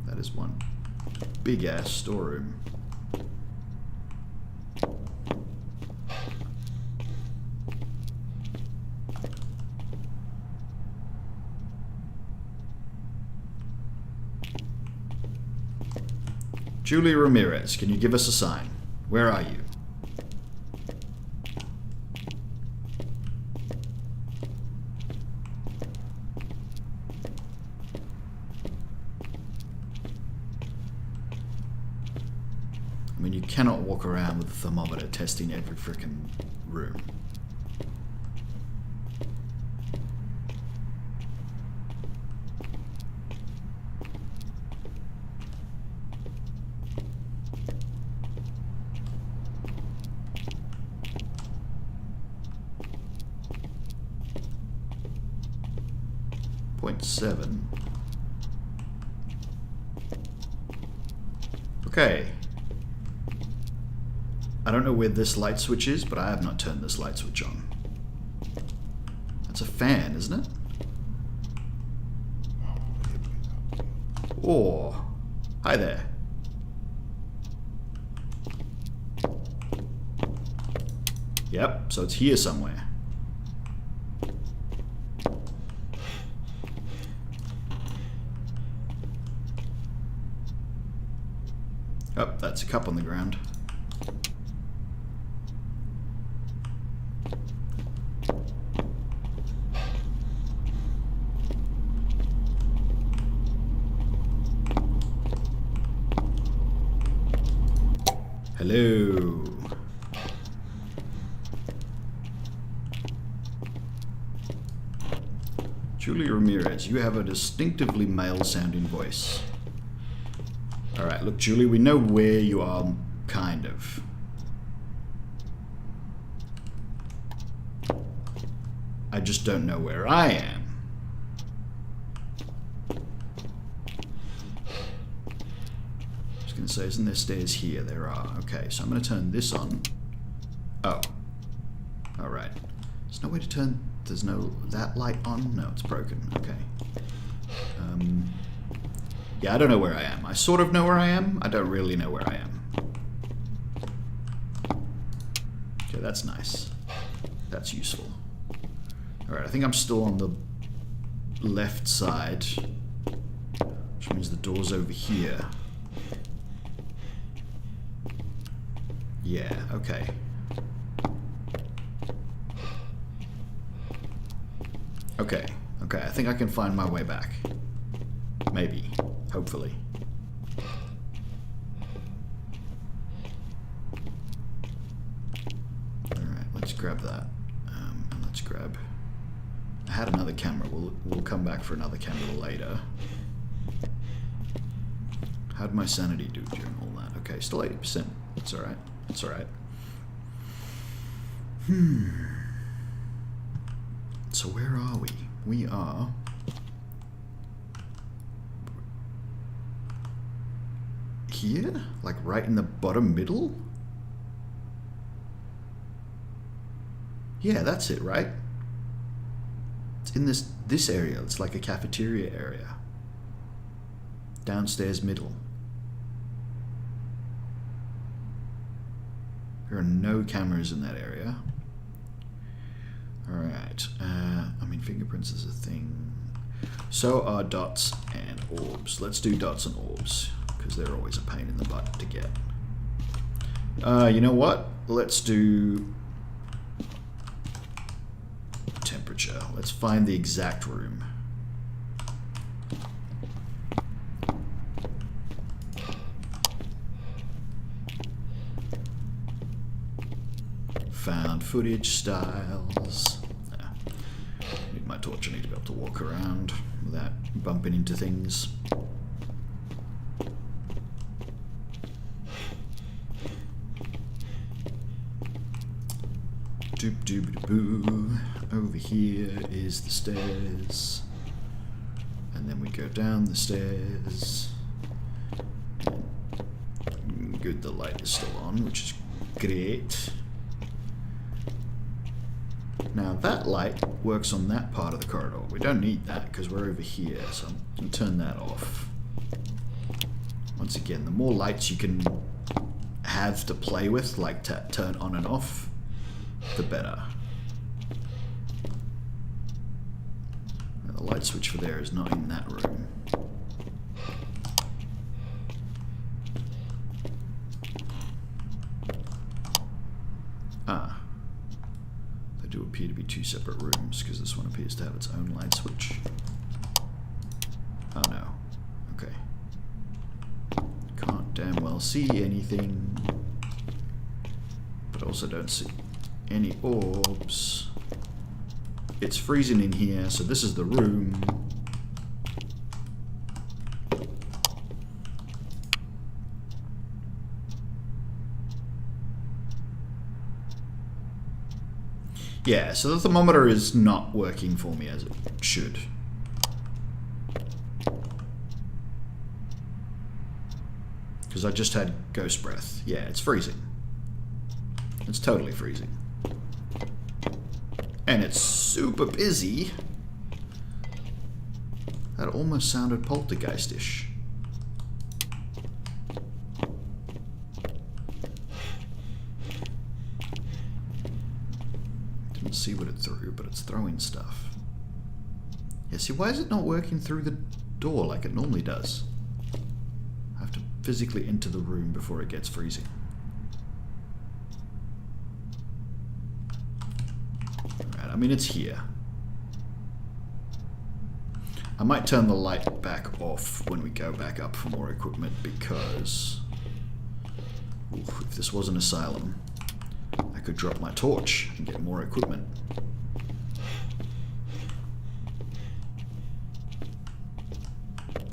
That is one big ass storeroom. Julia Ramirez, can you give us a sign? Where are you? I mean, you cannot walk around with a thermometer testing every frickin' room. .7. Okay. I don't know where this light switch is, but I have not turned this light switch on. That's a fan, isn't it? Oh, hi there. Yep, so it's here somewhere. Oh, that's a cup on the ground. Hello. Julia Ramirez, you have a distinctively male-sounding voice. Alright, look, Julie, we know where you are, kind of. I just don't know where I am. I was going to say, isn't there stairs here? There are. Okay, so I'm going to turn this on. Oh. Alright. There's no way to turn... There's no... that light on? No, it's broken. Okay. Yeah, I don't know where I am. I sort of know where I am. I don't really know where I am. Okay, that's nice. That's useful. Alright, I think I'm still on the left side, which means the door's over here. Yeah, okay. Okay, okay, I think I can find my way back. Maybe. Hopefully. Alright, let's grab that. And let's grab... I had another camera. We'll come back for another camera later. How'd my sanity do during all that? Okay, still 80%. It's alright. It's alright. So where are we? We are... here? Like right in the bottom middle? Yeah, that's it, right? It's in this area. It's like a cafeteria area. Downstairs middle. There are no cameras in that area. Alright. I mean, fingerprints is a thing. So are dots and orbs. Let's do dots and orbs, because they're always a pain in the butt to get. You know what? Let's do temperature. Let's find the exact room. Found footage styles. Need my torch. I need to be able to walk around without bumping into things. Doop doop boo. Over here is the stairs, and then we go down the stairs. And good, the light is still on, which is great. Now that light works on that part of the corridor. We don't need that because we're over here, so I'm going to turn that off. Once again, the more lights you can have to play with, like to turn on and off, the better. Now, the light switch for there is not in that room. Ah. They do appear to be two separate rooms, because this one appears to have its own light switch. Oh no. Okay. Can't damn well see anything. But also don't see any orbs. It's freezing in here, so this is the room. Yeah, so the thermometer is not working for me as it should. Because I just had ghost breath. Yeah, it's freezing. It's totally freezing. And it's super busy. That almost sounded poltergeist-ish. Didn't see what it threw, but it's throwing stuff. Yeah, see, why is it not working through the door like it normally does? I have to physically enter the room before it gets freezing. I mean, it's here. I might turn the light back off when we go back up for more equipment because if this was an asylum, I could drop my torch and get more equipment.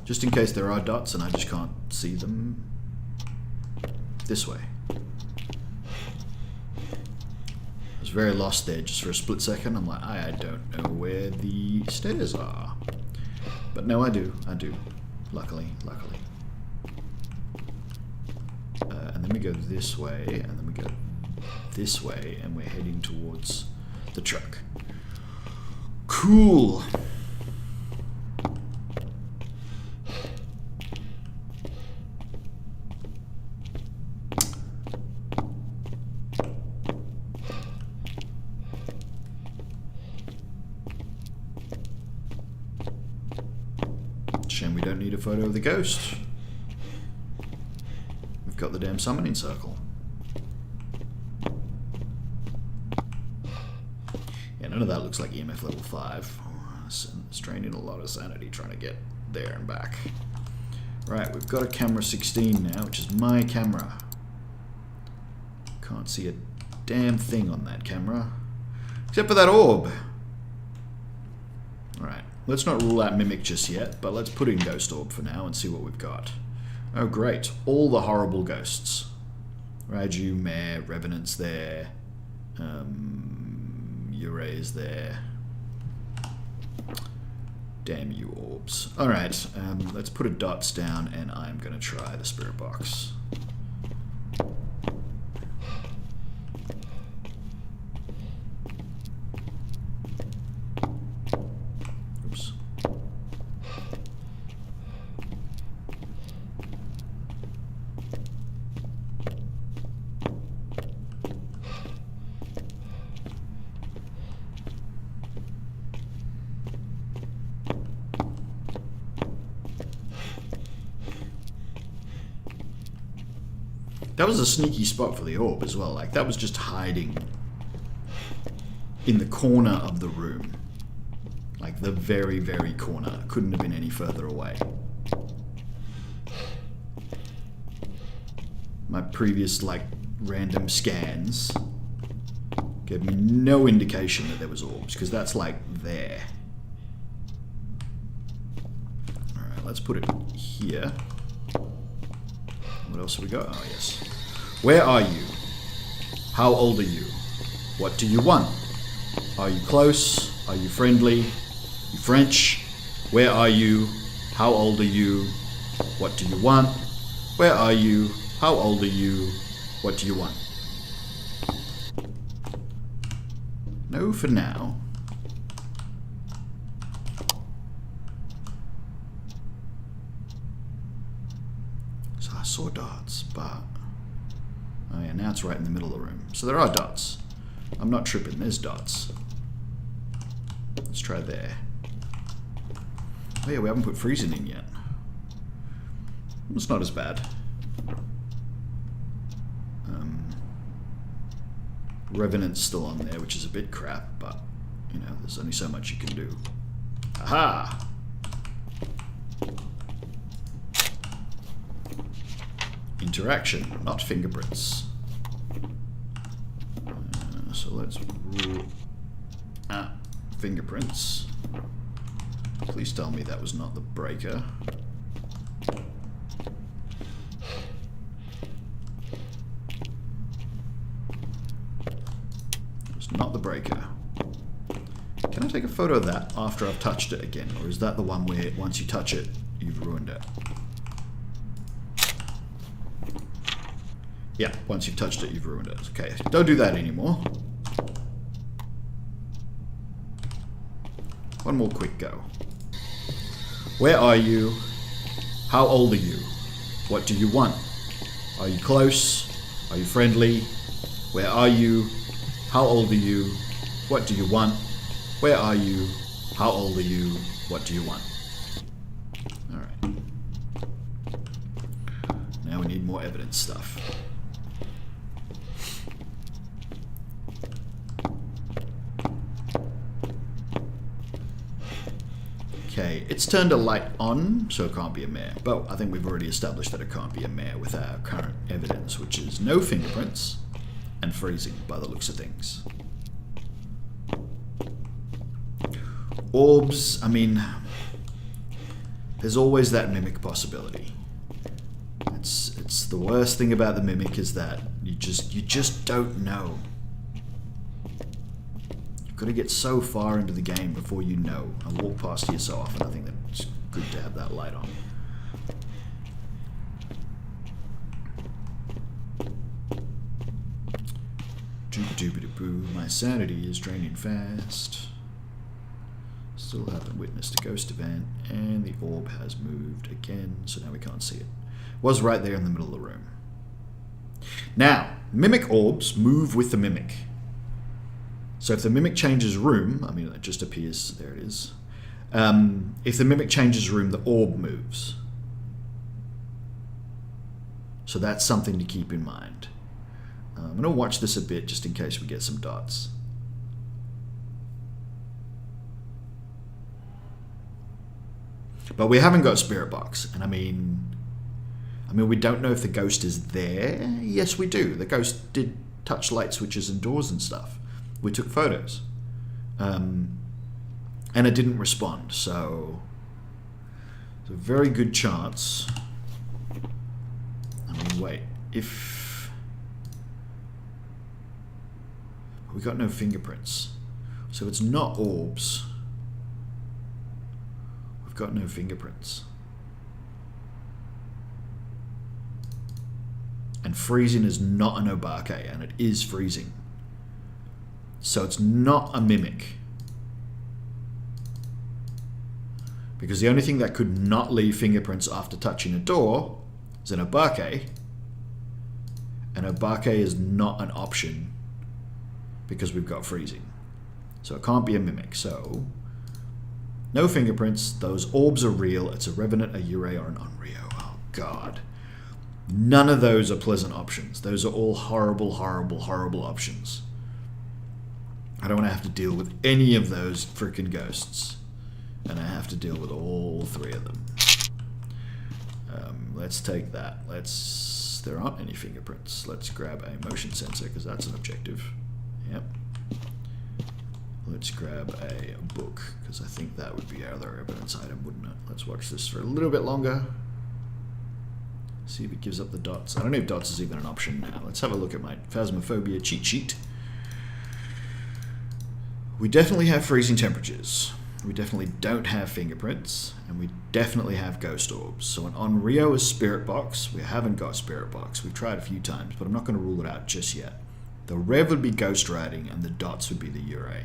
Just in case there are dots and I just can't see them. This way. I was very lost there just for a split second. I'm like, I don't know where the stairs are. But no, I do. Luckily. And then we go this way, and then we go this way, and we're heading towards the truck. Cool. Shame we don't need a photo of the ghost. We've got the damn summoning circle. Yeah, none of that looks like EMF level 5. Straining a lot of sanity trying to get there and back. Right, we've got a camera 16 now, which is my camera. Can't see a damn thing on that camera. Except for that orb. Alright, let's not rule out Mimic just yet, but let's put in Ghost Orb for now and see what we've got. Oh great, all the horrible ghosts. Raju, Mare, Revenant's there. Uray's there. Damn you, orbs. Alright, let's put a dots down and I'm gonna try the spirit box. Oops. That was a sneaky spot for the orb as well. Like, that was just hiding in the corner of the room. Like, the very, very corner. Couldn't have been any further away. My previous, like, random scans gave me no indication that there was orbs, because that's, like, there. Alright, let's put it here. What else have we got? Oh, yes. Where are you? How old are you? What do you want? Are you close? Are you friendly? You French? Where are you? How old are you? What do you want? Where are you? How old are you? What do you want? No for now. So I saw dots, but... oh yeah, now it's right in the middle of the room. So there are dots. I'm not tripping, there's dots. Let's try there. Oh yeah, we haven't put freezing in yet. It's not as bad. Revenant's still on there, which is a bit crap, but, you know, there's only so much you can do. Aha! Interaction, not fingerprints. So let's rule out fingerprints. Please tell me that was not the breaker. It was not the breaker. Can I take a photo of that after I've touched it again? Or is that the one where once you touch it, you've ruined it? Yeah, once you've touched it, you've ruined it. Okay, don't do that anymore. One more quick go. Where are you? How old are you? What do you want? Are you close? Are you friendly? Where are you? How old are you? What do you want? Where are you? How old are you? What do you want? Alright. Now we need more evidence stuff. Okay, it's turned a light on, so it can't be a mare. But I think we've already established that it can't be a mare with our current evidence, which is no fingerprints and freezing by the looks of things. Orbs, I mean, there's always that mimic possibility. It's the worst thing about the mimic is that you just don't know. got to get so far into the game before you know. I walk past here so often, I think that it's good to have that light on. Doobie-doobie-doo-boo. My sanity is draining fast. Still haven't witnessed a ghost event, and the orb has moved again, so now we can't see it. Was right there in the middle of the room. Now, mimic orbs move with the mimic. So if the mimic changes room, I mean, it just appears, there it is. If the mimic changes room, the orb moves. So that's something to keep in mind. I'm going to watch this a bit just in case we get some dots. But we haven't got Spirit Box, and I mean, we don't know if the ghost is there. Yes, we do. The ghost did touch light switches and doors and stuff. We took photos. And it didn't respond, so it's a very good chance. I mean, wait, if we got no fingerprints, so it's not orbs. We've got no fingerprints. And freezing is not an obake, and it is freezing. So it's not a mimic. Because the only thing that could not leave fingerprints after touching a door is an obake. An obake is not an option because we've got freezing. So it can't be a mimic. So no fingerprints. Those orbs are real. It's a revenant, a Yurei, or an Onryo. Oh, God. None of those are pleasant options. Those are all horrible, horrible, horrible options. I don't want to have to deal with any of those freaking ghosts. And I have to deal with all three of them. Let's take that. There aren't any fingerprints. Let's grab a motion sensor because that's an objective. Yep. Let's grab a book because I think that would be our other evidence item, wouldn't it? Let's watch this for a little bit longer. See if it gives up the dots. I don't know if dots is even an option now. Let's have a look at my Phasmophobia cheat sheet. We definitely have freezing temperatures. We definitely don't have fingerprints, and we definitely have ghost orbs. So an Onryo is Spirit Box. We haven't got Spirit Box. We've tried a few times, but I'm not going to rule it out just yet. The Rev would be ghost riding, and the dots would be the Yurei.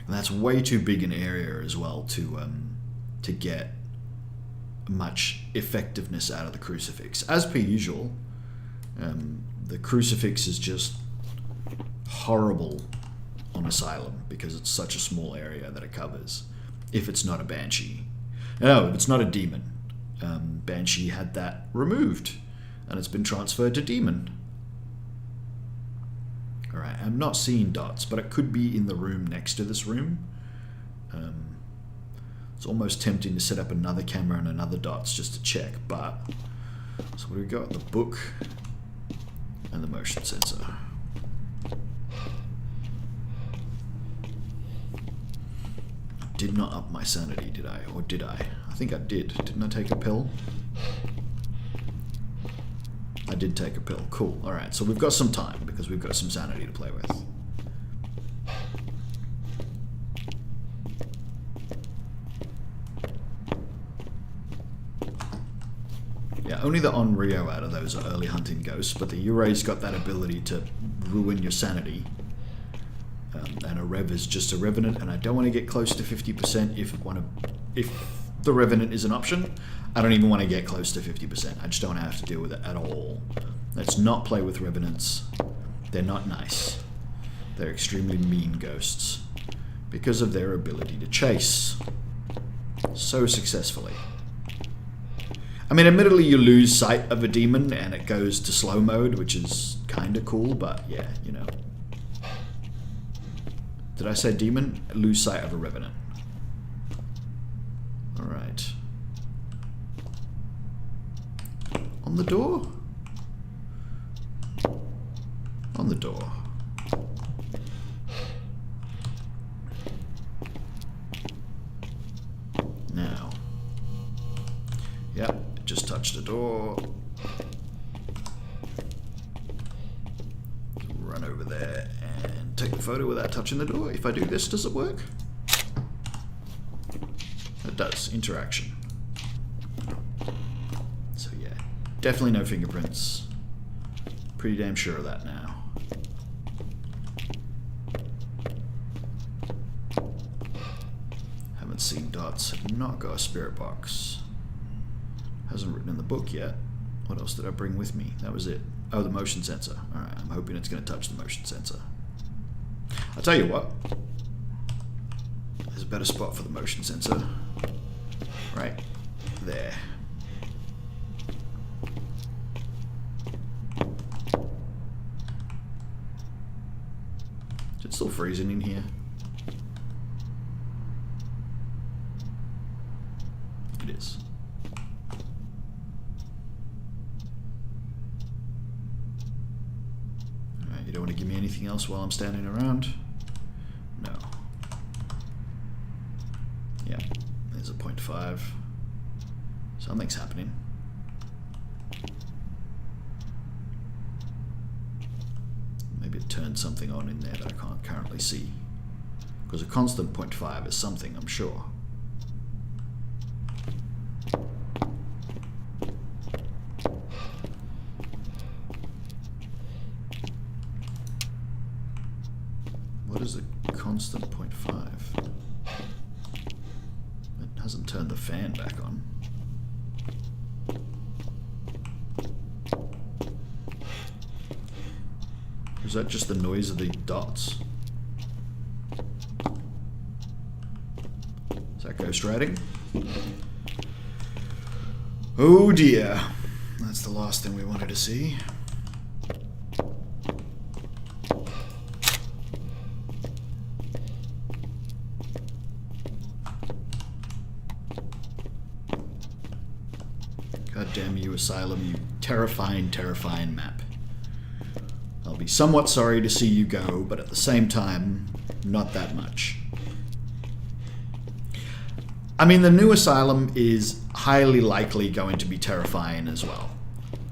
And that's way too big an area as well to get much effectiveness out of the crucifix. As per usual, the crucifix is just horrible on Asylum because it's such a small area that it covers. If it's not a banshee, no, if it's not a demon, banshee had that removed, and it's been transferred to demon. All right, I'm not seeing dots, but it could be in the room next to this room. It's almost tempting to set up another camera and another dots just to check, but so what do we got? The book and the motion sensor. Did not up my sanity, did I? Or did I? I think I did. Didn't I take a pill? I did take a pill. Cool. Alright, so we've got some time because we've got some sanity to play with. Yeah, only the Onryo out of those are early hunting ghosts, but the Yurei's got that ability to ruin your sanity. And a Rev is just a Revenant, and I don't want to get close to 50% if the Revenant is an option. I don't even want to get close to 50%. I just don't have to deal with it at all. Let's not play with Revenants. They're not nice. They're extremely mean ghosts because of their ability to chase so successfully. I mean, admittedly, you lose sight of a demon and it goes to slow mode, which is kind of cool, but yeah, you know. Did I say demon? Lose sight of a Revenant. Alright. On the door? On the door. Now. Yep, it just touched the door. over there and take the photo without touching the door. If I do this, does it work? It does. Interaction. So yeah, definitely no fingerprints. Pretty damn sure of that now. Haven't seen dots. Not got a spirit box. Hasn't written in the book yet. What else did I bring with me? That was it. Oh, the motion sensor. Alright, I'm hoping it's going to touch the motion sensor. I'll tell you what. There's a better spot for the motion sensor. Right there. Is it still freezing in here? It is. Alright, you don't want to give me anything else while I'm standing around? No. Yeah, there's a 0.5. Something's happening. Maybe it turned something on in there that I can't currently see. Because a constant 0.5 is something, I'm sure. What is a constant 0.5? It hasn't turned the fan back on. Is that just the noise of the dots? Is that ghost writing? Oh dear. That's the last thing we wanted to see. God damn you, Asylum, you terrifying, terrifying map. I'll be somewhat sorry to see you go, but at the same time, not that much. I mean, the new Asylum is highly likely going to be terrifying as well.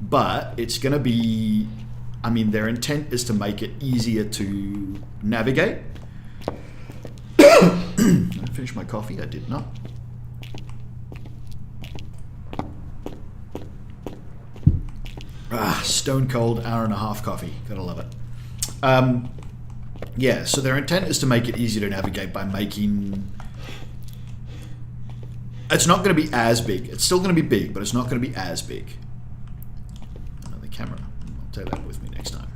But it's going to be... I mean, their intent is to make it easier to navigate. Did I finish my coffee? I did not. Ah, stone cold hour-and-a-half coffee. Gotta love it. Yeah, so their intent is to make it easier to navigate by making... It's not going to be as big. It's still going to be big, but it's not going to be as big. Another camera. I'll take that with me next time.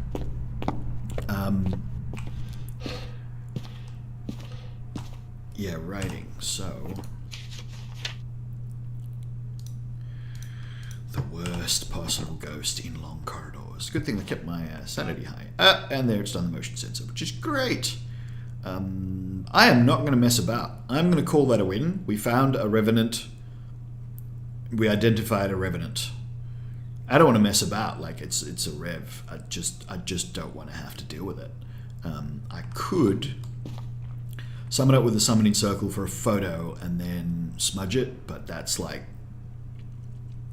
Yeah, writing. So... the worst possible ghost in long corridors. Good thing they kept my sanity high. And there it's done the motion sensor, which is great. I am not going to mess about. I'm going to call that a win. We found a revenant. We identified a revenant. I don't want to mess about. Like it's a rev. I just don't want to have to deal with it. I could summon it with a summoning circle for a photo and then smudge it, but that's like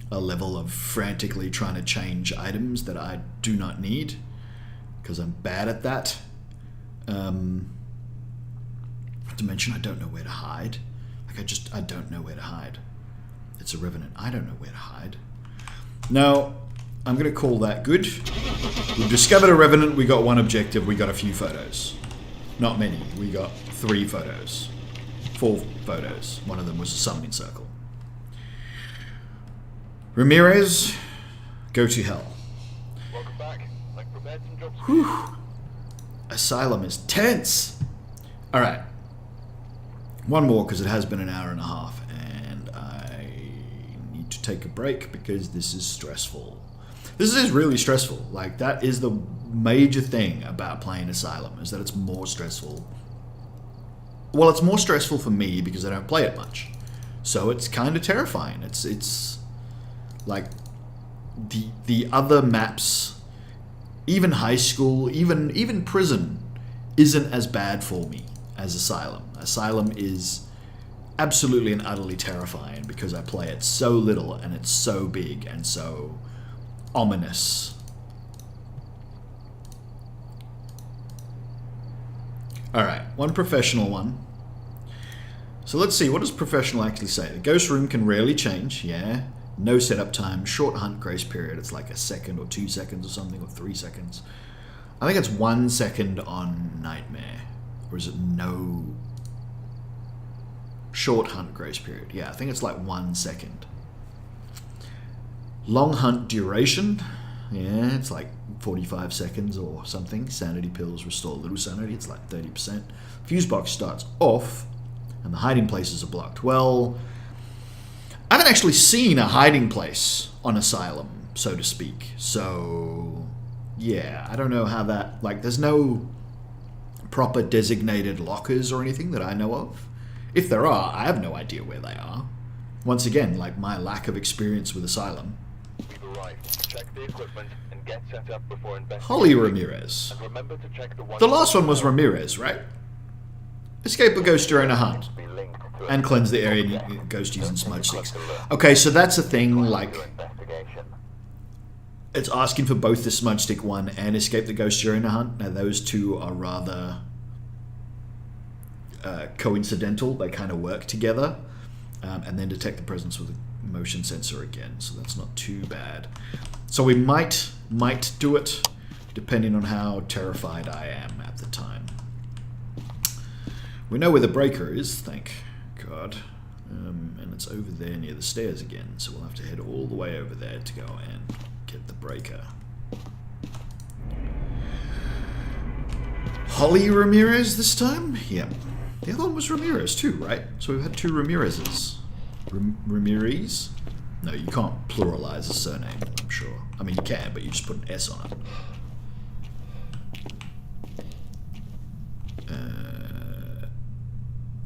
a level of frantically trying to change items that I do not need because I'm bad at that. Not to mention I don't know where to hide. Like I don't know where to hide. It's a revenant. I don't know where to hide. No, I'm going to call that good. We've discovered a revenant. We got one objective. We got a few photos. Not many. We got 3 photos. 4 photos. One of them was a summoning circle. Ramirez, go to hell. Welcome back. I've prepared some jobs. Whew. Asylum is tense. All right. One more because it has been an hour-and-a-half and I need to take a break because this is stressful. This is really stressful. Like that is the major thing about playing Asylum is that it's more stressful. Well, it's more stressful for me because I don't play it much. So it's kind of terrifying. It's like the other maps, even high school, even prison, isn't as bad for me as Asylum. Asylum is absolutely and utterly terrifying because I play it so little and it's so big and so ominous. Alright, one professional one. So let's see, what does professional actually say? The ghost room can rarely change, yeah. No setup time, short hunt grace period. It's like a second or 2 seconds or something, or 3 seconds. I think it's 1 second on nightmare. Or is it no... Short hunt grace period. Yeah, I think it's like 1 second. Long hunt duration. Yeah, it's like 45 seconds or something. Sanity pills restore a little sanity. It's like 30%. Fuse box starts off, and the hiding places are blocked. Well, I haven't actually seen a hiding place on Asylum, so to speak. So, yeah, I don't know how that... Like, there's no proper designated lockers or anything that I know of. If there are, I have no idea where they are. Once again, like my lack of experience with Asylum. We've arrived. Check the equipment and get set up before investigating. Holly Ramirez. And remember to check The last one was Ramirez, right? Escape a ghost during a hunt. And cleanse the area ghost using smudge sticks. Okay, so that's a thing, like... It's asking for both the smudge stick one and escape the ghost during a hunt. Now those two are rather... coincidental. They kind of work together. And then detect the presence with a motion sensor again. So that's not too bad. So we might do it, depending on how terrified I am at the time. We know where the breaker is, thank God. And it's over there near the stairs again. So we'll have to head all the way over there to go and get the breaker. Holly Ramirez this time? Yep. The other one was Ramirez too, right? So we've had two Ramirezes. Ramirez? No, you can't pluralize a surname, I'm sure. I mean, you can, but you just put an S on it.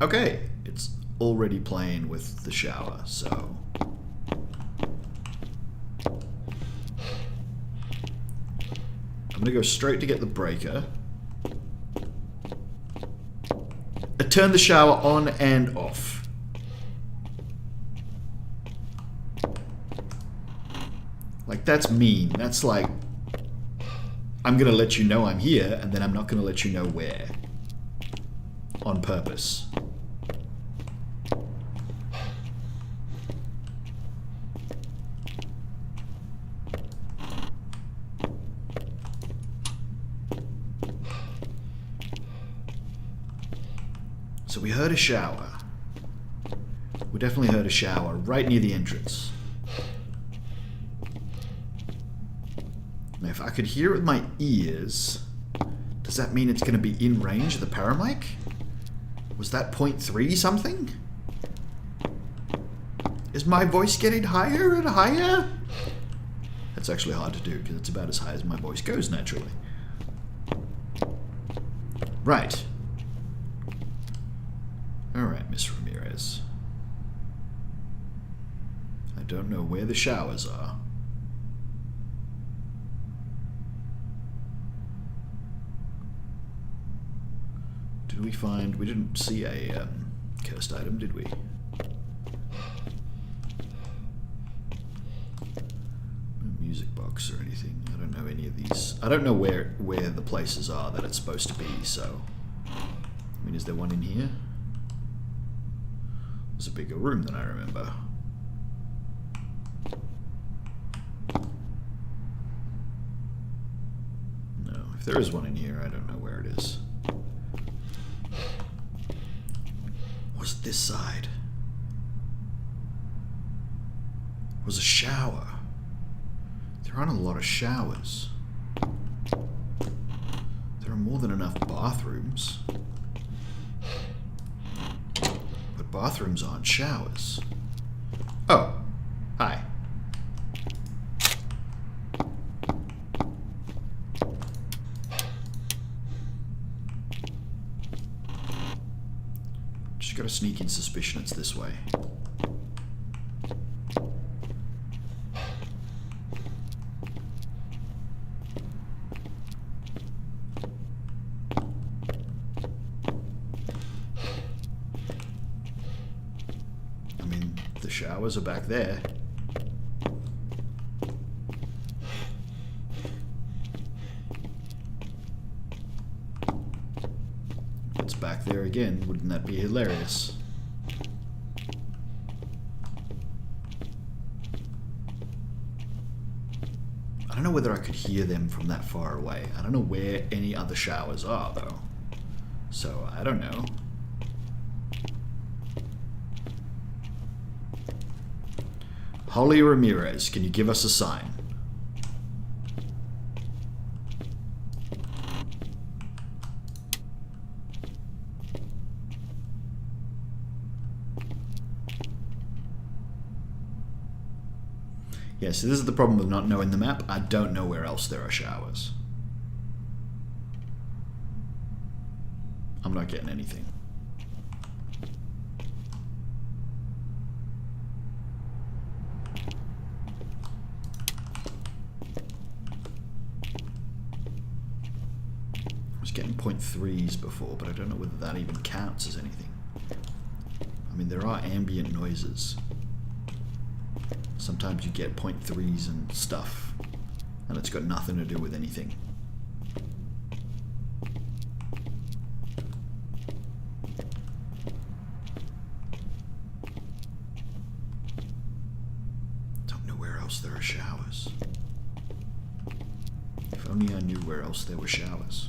Okay, it's already playing with the shower, so... I'm gonna go straight to get the breaker. Turn the shower on and off. Like, that's mean. That's like, I'm gonna let you know I'm here, and then I'm not gonna let you know where. On purpose. So we heard a shower. We definitely heard a shower right near the entrance. Now if I could hear it with my ears, does that mean it's going to be in range of the paramic? Was that 0.3 something? Is my voice getting higher and higher? That's actually hard to do because it's about as high as my voice goes naturally. Right. Alright, Miss Ramirez. I don't know where the showers are. Did we find... We didn't see a cursed item, did we? No music box or anything. I don't know any of these. I don't know where the places are that it's supposed to be, so... I mean, is there one in here? It's a bigger room than I remember. No, if there is one in here, I don't know where it is. Was it this side? Was a shower. There aren't a lot of showers. There are more than enough bathrooms. Bathrooms aren't showers. Oh, hi. Just got a sneaking suspicion it's this way. Showers are back there. there again. Wouldn't that be hilarious? I don't know whether I could hear them from that far away. I don't know where any other showers are, though. So, I don't know. Holly Ramirez, can you give us a sign? Yeah, so this is the problem with not knowing the map. I don't know where else there are showers. I'm not getting anything. I was getting 0.3s before, but I don't know whether that even counts as anything. I mean, there are ambient noises. Sometimes you get 0.3s and stuff, and it's got nothing to do with anything. Don't know where else there are showers. If only I knew where else there were showers.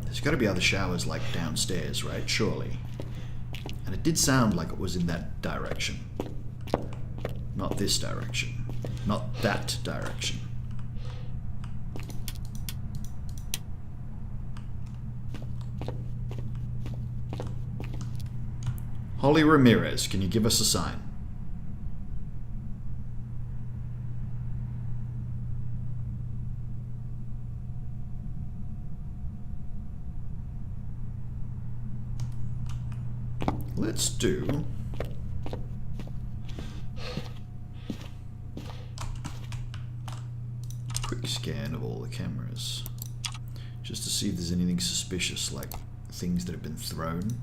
There's got to be other showers like downstairs, right? Surely. And it did sound like it was in that direction. Not this direction. Not that direction. Holly Ramirez, can you give us a sign? Let's do a quick scan of all the cameras just to see if there's anything suspicious, like things that have been thrown.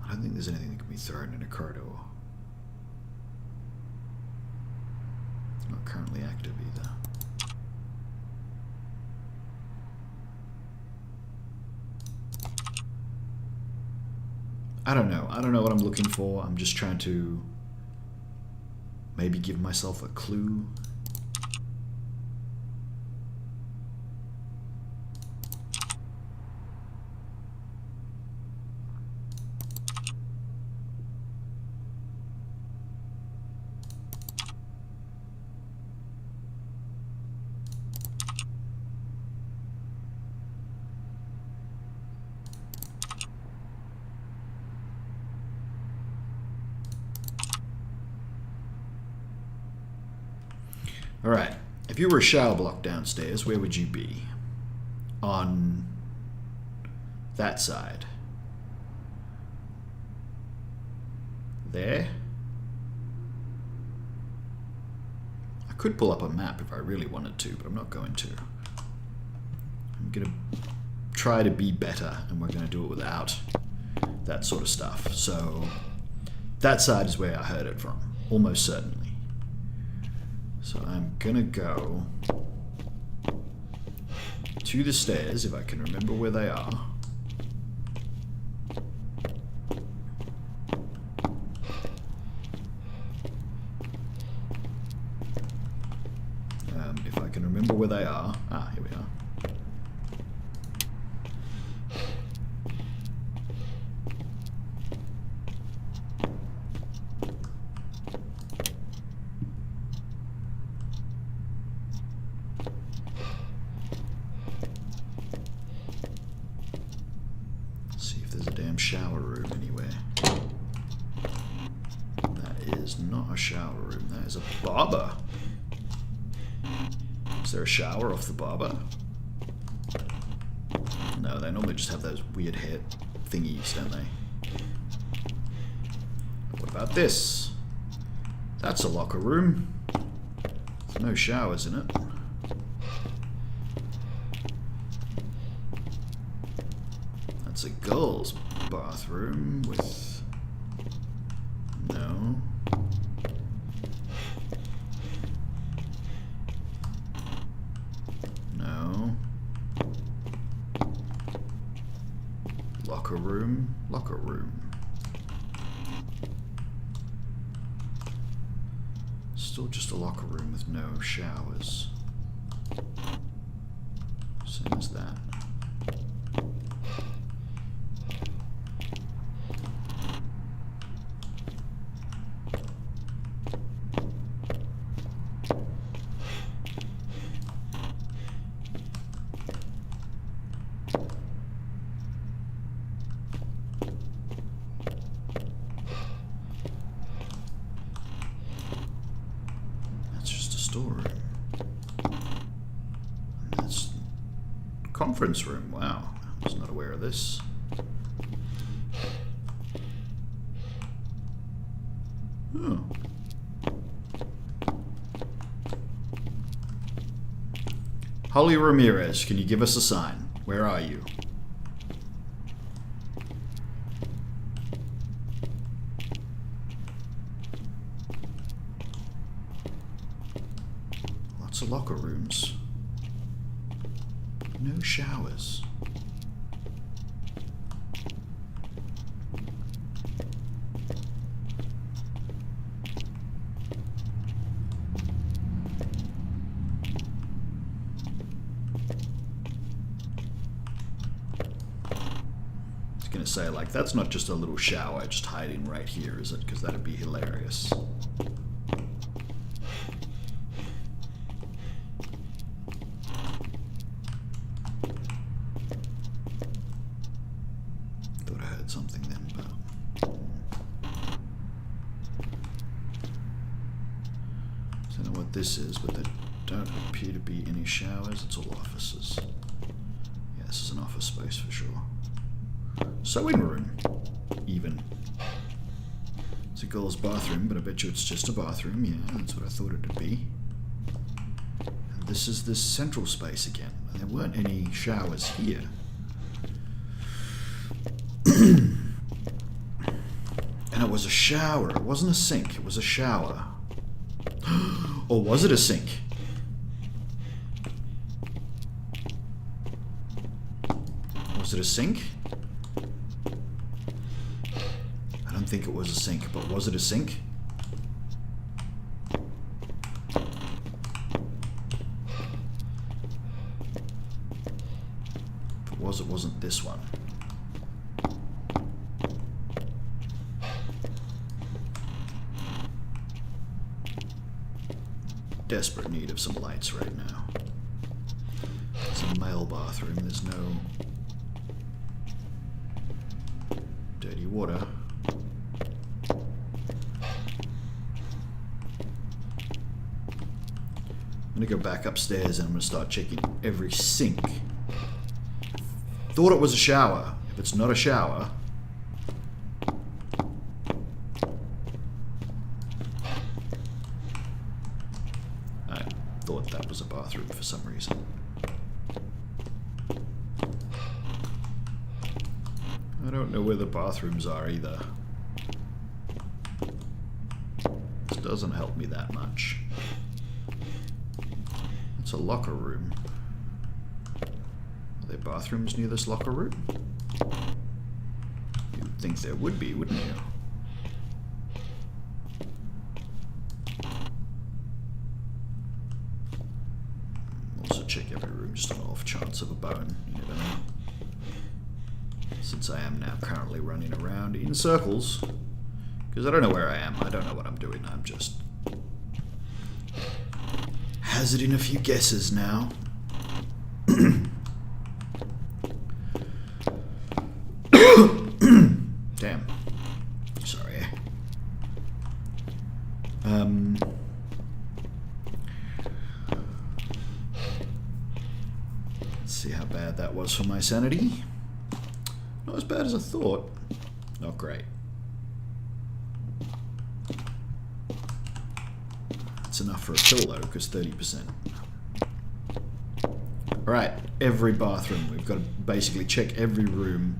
I don't think there's anything that can be thrown in a corridor. It's not currently active either. I don't know. I don't know what I'm looking for. I'm just trying to maybe give myself a clue. Alright, if you were a shower block downstairs, where would you be? On that side. There? I could pull up a map if I really wanted to, but I'm not going to. I'm going to try to be better, and we're going to do it without that sort of stuff. So, that side is where I heard it from, almost certainly. So I'm gonna go to the stairs, if I can remember where they are. If I can remember where they are. Ah, here we are. Shower room anywhere. That is not a shower room, that is a barber. Is there a shower off the barber? No, they normally just have those weird hair thingies, don't they? What about this? That's a locker room. There's no showers in it. That's a girl's bathroom with... No. No. Locker room. Locker room. Still just a locker room with no showers. Same as that. Storeroom. And that's conference room. Wow, I was not aware of this. Oh. Holly Ramirez, can you give us a sign? Where are you? Lots of locker rooms. No showers. I was gonna say, like, that's not just a little shower just hiding right here, is it? Because that'd be hilarious. Something then, but I don't know what this is, but there don't appear to be any showers. It's all offices. Yeah, this is an office space for sure. Sewing room, even. It's a girl's bathroom, but I bet you it's just a bathroom. Yeah, that's what I thought it'd be. And this is this central space again. There weren't any showers here. And it was a shower. It wasn't a sink. It was a shower. Or was it a sink? Was it a sink? I don't think it was a sink, but was it a sink? If it was, it wasn't this one. Desperate need of some lights right now. It's a male bathroom. There's no dirty water. I'm gonna go back upstairs and I'm gonna start checking every sink. Thought it was a shower. If it's not a shower, that was a bathroom for some reason. I don't know where the bathrooms are either. This doesn't help me that much. It's a locker room. Are there bathrooms near this locker room? You'd think there would be, wouldn't you? Check every room just on the off chance of a bone. You never know. Since I am now currently running around in circles, because I don't know where I am. I don't know what I'm doing. I'm just hazarding a few guesses now. Damn. Sorry. See how bad that was for my sanity. Not as bad as I thought. Not great. It's enough for a kill though, because 30%. Alright, every bathroom. We've got to basically check every room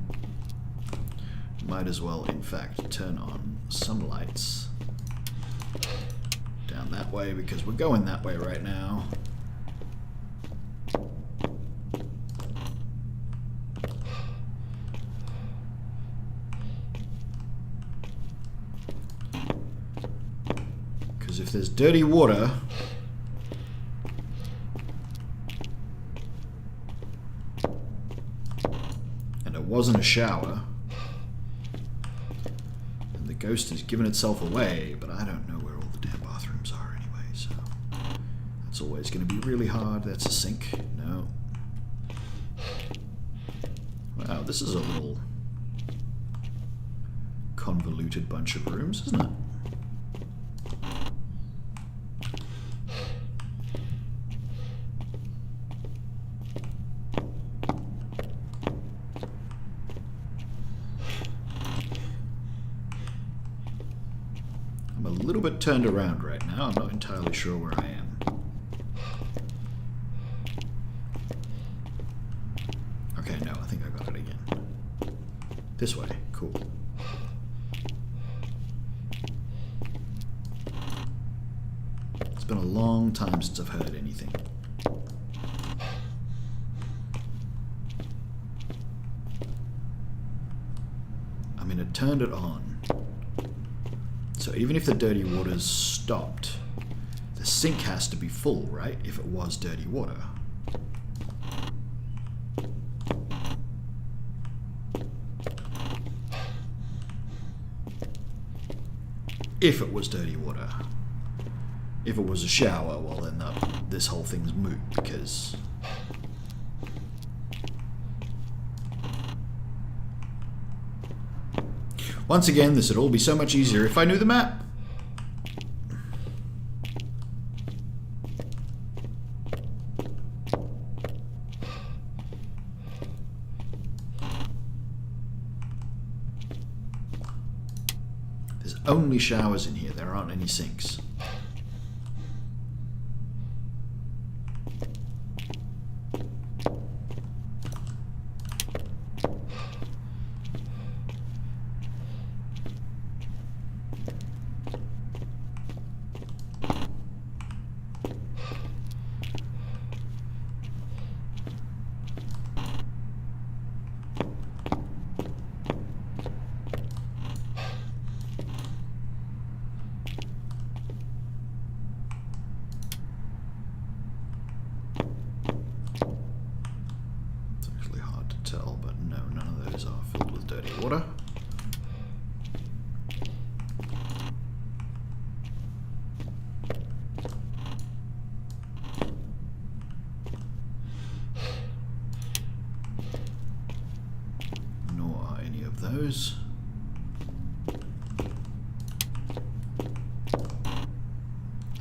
Might as well, in fact, turn on some lights down that way, because we're going that way right now. Because if there's dirty water, and it wasn't a shower, and the ghost has given itself away, but I don't know where all the damn bathrooms are anyway, so that's always going to be really hard. That's a sink. No. Wow, this is a little convoluted bunch of rooms, isn't it? I'm a little bit turned around right now. I'm not entirely sure where I am. Okay, no, I think I got it again. This way. Cool. It's been a long time since I've heard anything. I mean, it turned it on. So even if the dirty water's stopped, the sink has to be full, right? If it was dirty water. If it was dirty water. If it was a shower, well then this whole thing's moot, because... Once again, this would all be so much easier if I knew the map. There's only showers in here. There aren't any sinks. Water. Nor are any of those.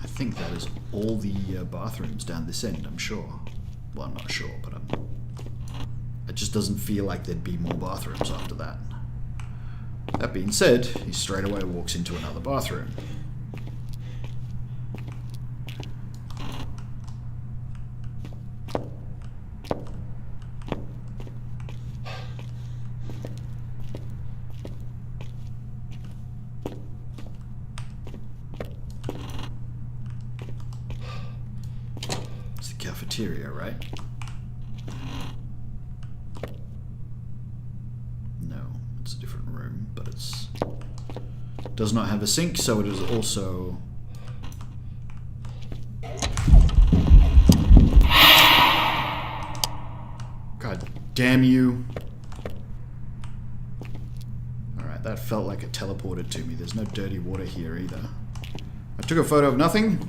I think that is all the bathrooms down this end, I'm sure. Well, I'm not sure, but it just doesn't feel like there'd be more bathrooms after that. That being said, he straight away walks into another bathroom. It's the cafeteria, right? Does not have a sink, so it is also... God damn you. Alright, that felt like it teleported to me. There's no dirty water here either. I took a photo of nothing.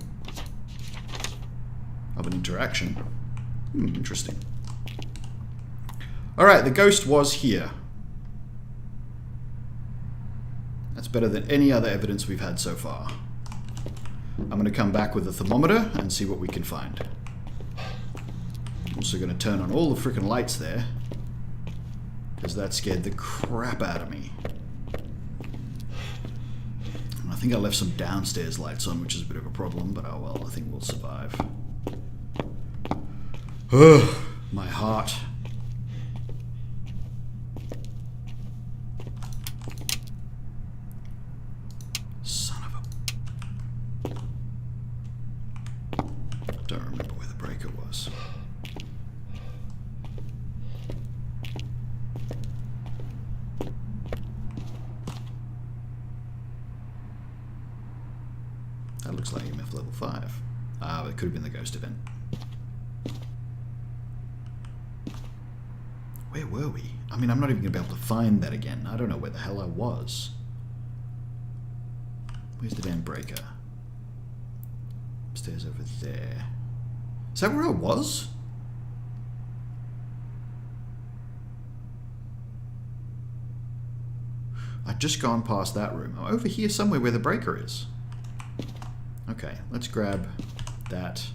Of an interaction. Interesting. Alright, the ghost was here. That's better than any other evidence we've had so far. I'm going to come back with a thermometer and see what we can find. I'm also going to turn on all the freaking lights there, because that scared the crap out of me. And I think I left some downstairs lights on, which is a bit of a problem, but oh well, I think we'll survive. Ugh, my heart. of level 5. It could have been the ghost event. Where were we? I mean, I'm not even going to be able to find that again. I don't know where the hell I was. Where's the damn breaker? Upstairs over there. Is that where I was? I'd just gone past that room. I'm over here somewhere where the breaker is. Okay, let's grab that.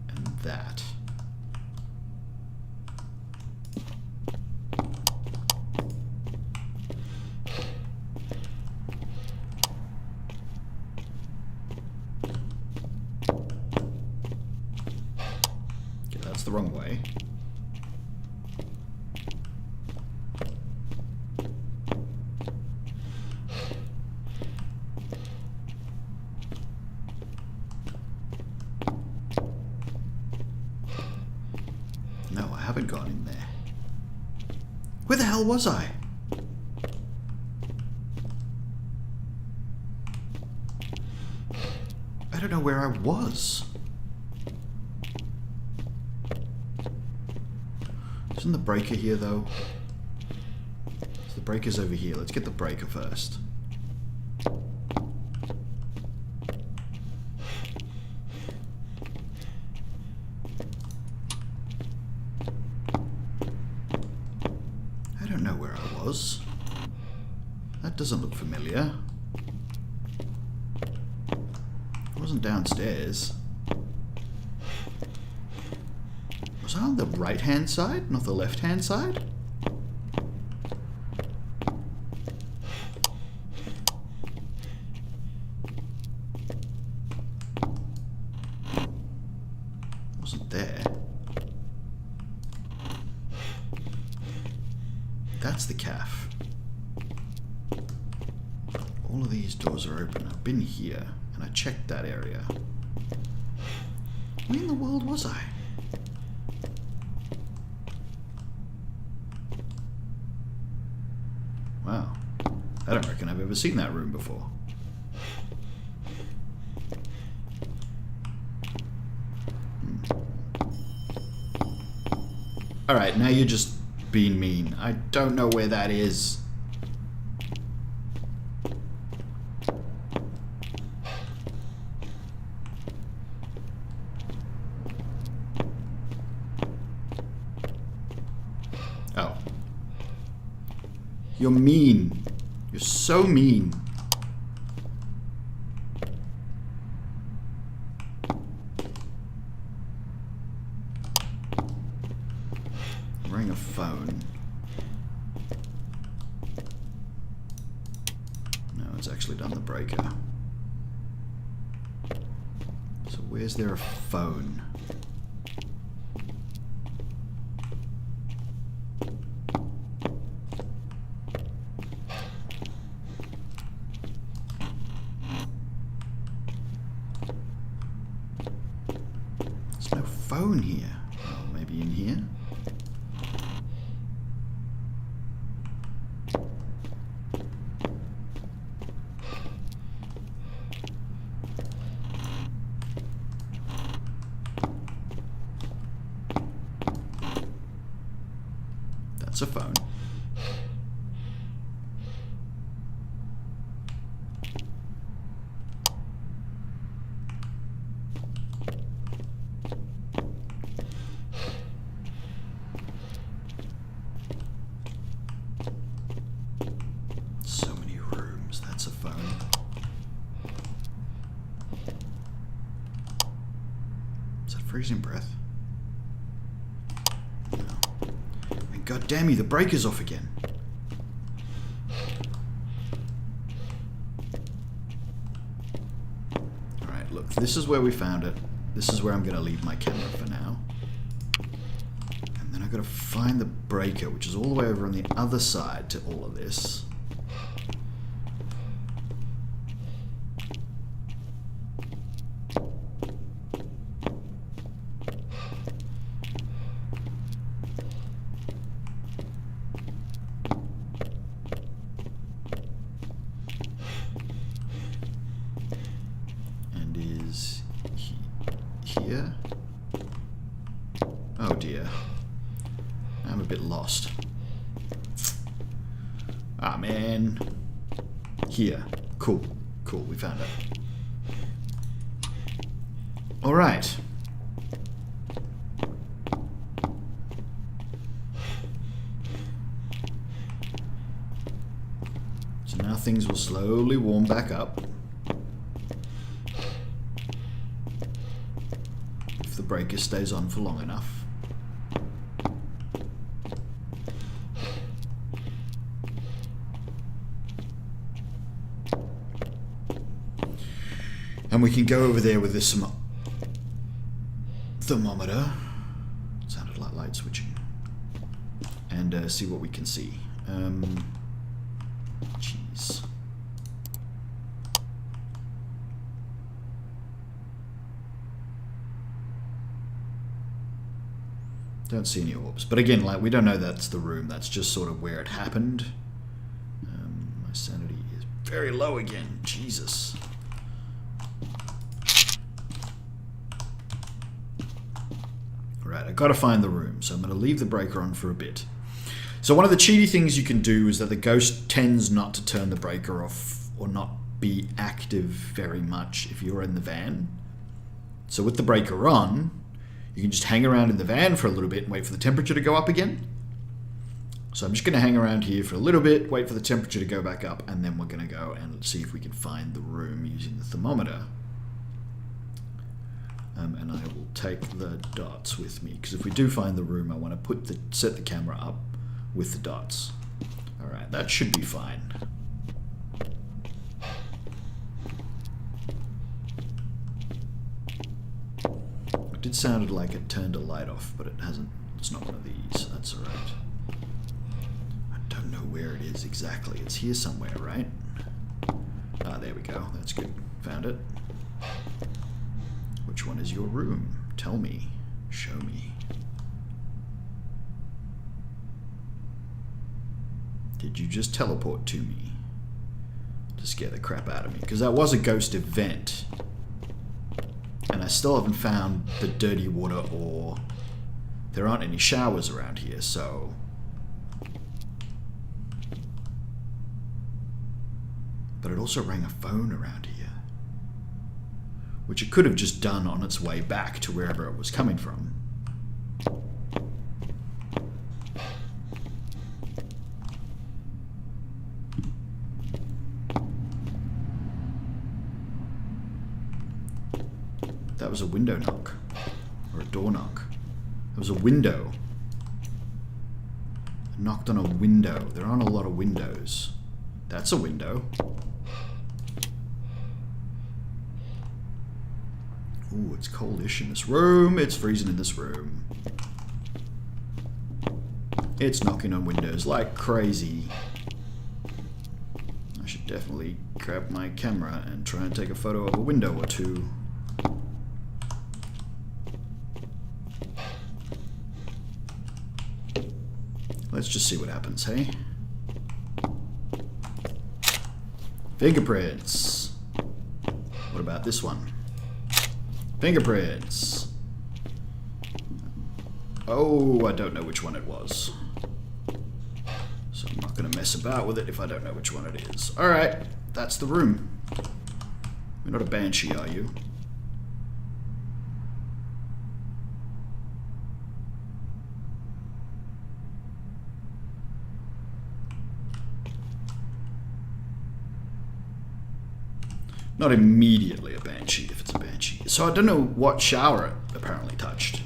And that. Okay, that's the wrong way. No, I haven't gone in there. Where the hell was I? I don't know where I was. Isn't the breaker here, though? So the breaker's over here. Let's get the breaker first. I don't know where I was. That doesn't look familiar. I wasn't downstairs. Was I on the right-hand side, not the left-hand side? Wasn't there. That's the calf. All of these doors are open. I've been here, and I checked that area. Where in the world was I? Wow. I don't reckon I've ever seen that room before. Alright, now you're just being mean. I don't know where that is. Oh. You're mean. You're so mean. Ring a phone. No, it's actually done the breaker. So where's there a phone? There's no phone here. Oh, maybe in here? That's a phone. So many rooms. That's a phone. Is that freezing breath? God damn you, the breaker's off again. Alright, look, this is where we found it. This is where I'm going to leave my camera for now. And then I've got to find the breaker, which is all the way over on the other side to all of this. a bit lost. Ah, man. Here. Cool. Cool, we found it. Alright. So now things will slowly warm back up. If the breaker stays on for long enough. And we can go over there with this thermometer. It sounded like light switching. And see what we can see. Jeez. Don't see any orbs. But again, like, we don't know that's the room. That's just sort of where it happened. My sanity is very low again. Jesus. Right, I've got to find the room, so I'm going to leave the breaker on for a bit. So one of the cheaty things you can do is that the ghost tends not to turn the breaker off or not be active very much if you're in the van. So with the breaker on, you can just hang around in the van for a little bit and wait for the temperature to go up again. So I'm just going to hang around here for a little bit, wait for the temperature to go back up, and then we're going to go and see if we can find the room using the thermometer. And I will take the dots with me, because if we do find the room, I want to set the camera up with the dots. Alright, that should be fine. It did sound like it turned a light off, but it hasn't. It's not one of these. That's alright. I don't know where it is exactly. It's here somewhere, right? Ah, there we go. That's good. Found it. Which one is your room? Tell me. Show me. Did you just teleport to me? To scare the crap out of me? Because that was a ghost event. And I still haven't found the dirty water, or there aren't any showers around here, so... But it also rang a phone around here. Which it could have just done on its way back to wherever it was coming from. That was a window knock. Or a door knock. It was a window. I knocked on a window. There aren't a lot of windows. That's a window. Ooh, it's coldish in this room. It's freezing in this room. It's knocking on windows like crazy. I should definitely grab my camera and try and take a photo of a window or two. Let's just see what happens, hey? Fingerprints. What about this one? Fingerprints. Oh, I don't know which one it was. So I'm not going to mess about with it if I don't know which one it is. Alright, that's the room. You're not a banshee, are you? Not immediately a banshee if it's a banshee. So I don't know what shower it apparently touched.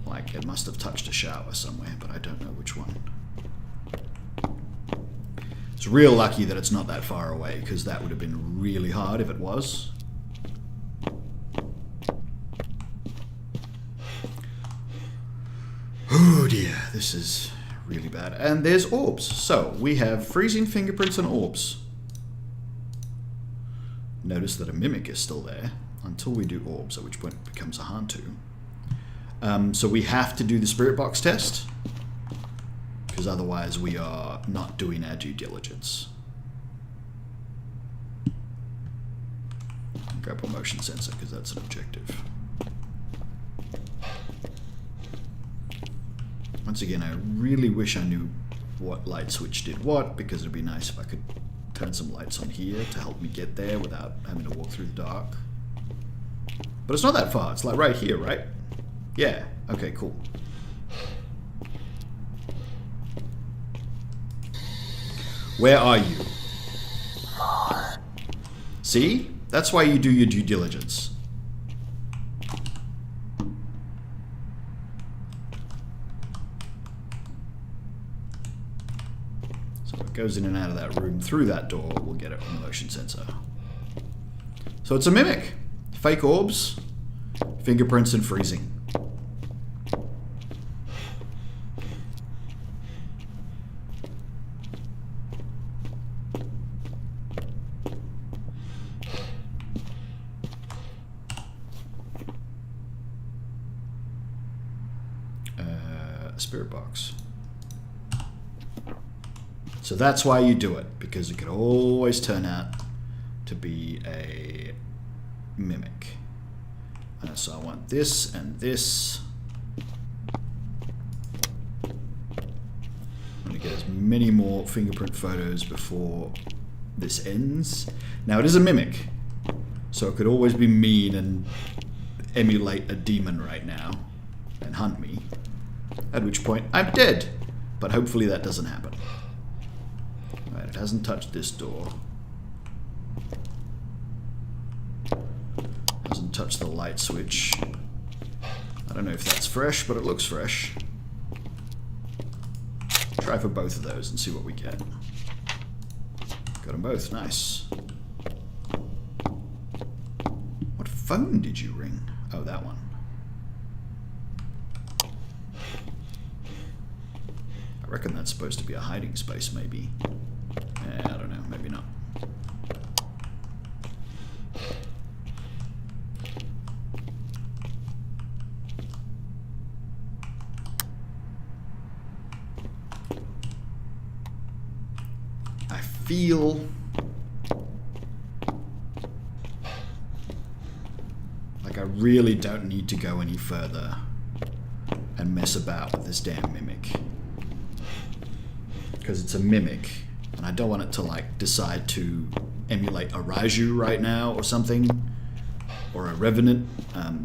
Like, it must have touched a shower somewhere, but I don't know which one. It's real lucky that it's not that far away, because that would have been really hard if it was. Oh dear, this is really bad. And there's orbs. So, we have freezing fingerprints and orbs. Notice that a mimic is still there until we do orbs, at which point it becomes a Hantu. So we have to do the spirit box test, because otherwise we are not doing our due diligence. Grab a motion sensor, because that's an objective. Once again, I really wish I knew what light switch did what, because it'd be nice if I could turn some lights on here to help me get there without having to walk through the dark. But it's not that far. It's like right here, right? Yeah. Okay, cool. Where are you? See? That's why you do your due diligence. So it goes in and out of that room through that door. We'll get it on the motion sensor. So it's a mimic. Fake orbs, fingerprints, and freezing. Spirit box. So that's why you do it, because it could always turn out to be a mimic. So I want this and this. I'm going to get as many more fingerprint photos before this ends. Now it is a mimic, so it could always be mean and emulate a demon right now and hunt me. At which point, I'm dead. But hopefully that doesn't happen. Right, it hasn't touched this door. Hasn't touched the light switch. I don't know if that's fresh, but it looks fresh. Try for both of those and see what we get. Got them both, nice. What phone did you ring? Oh, that one. I reckon that's supposed to be a hiding space, maybe. I don't know, maybe not. I feel like I really don't need to go any further and mess about with this damn mimic. Because it's a mimic, and I don't want it to like decide to emulate a Raiju right now or something, or a Revenant,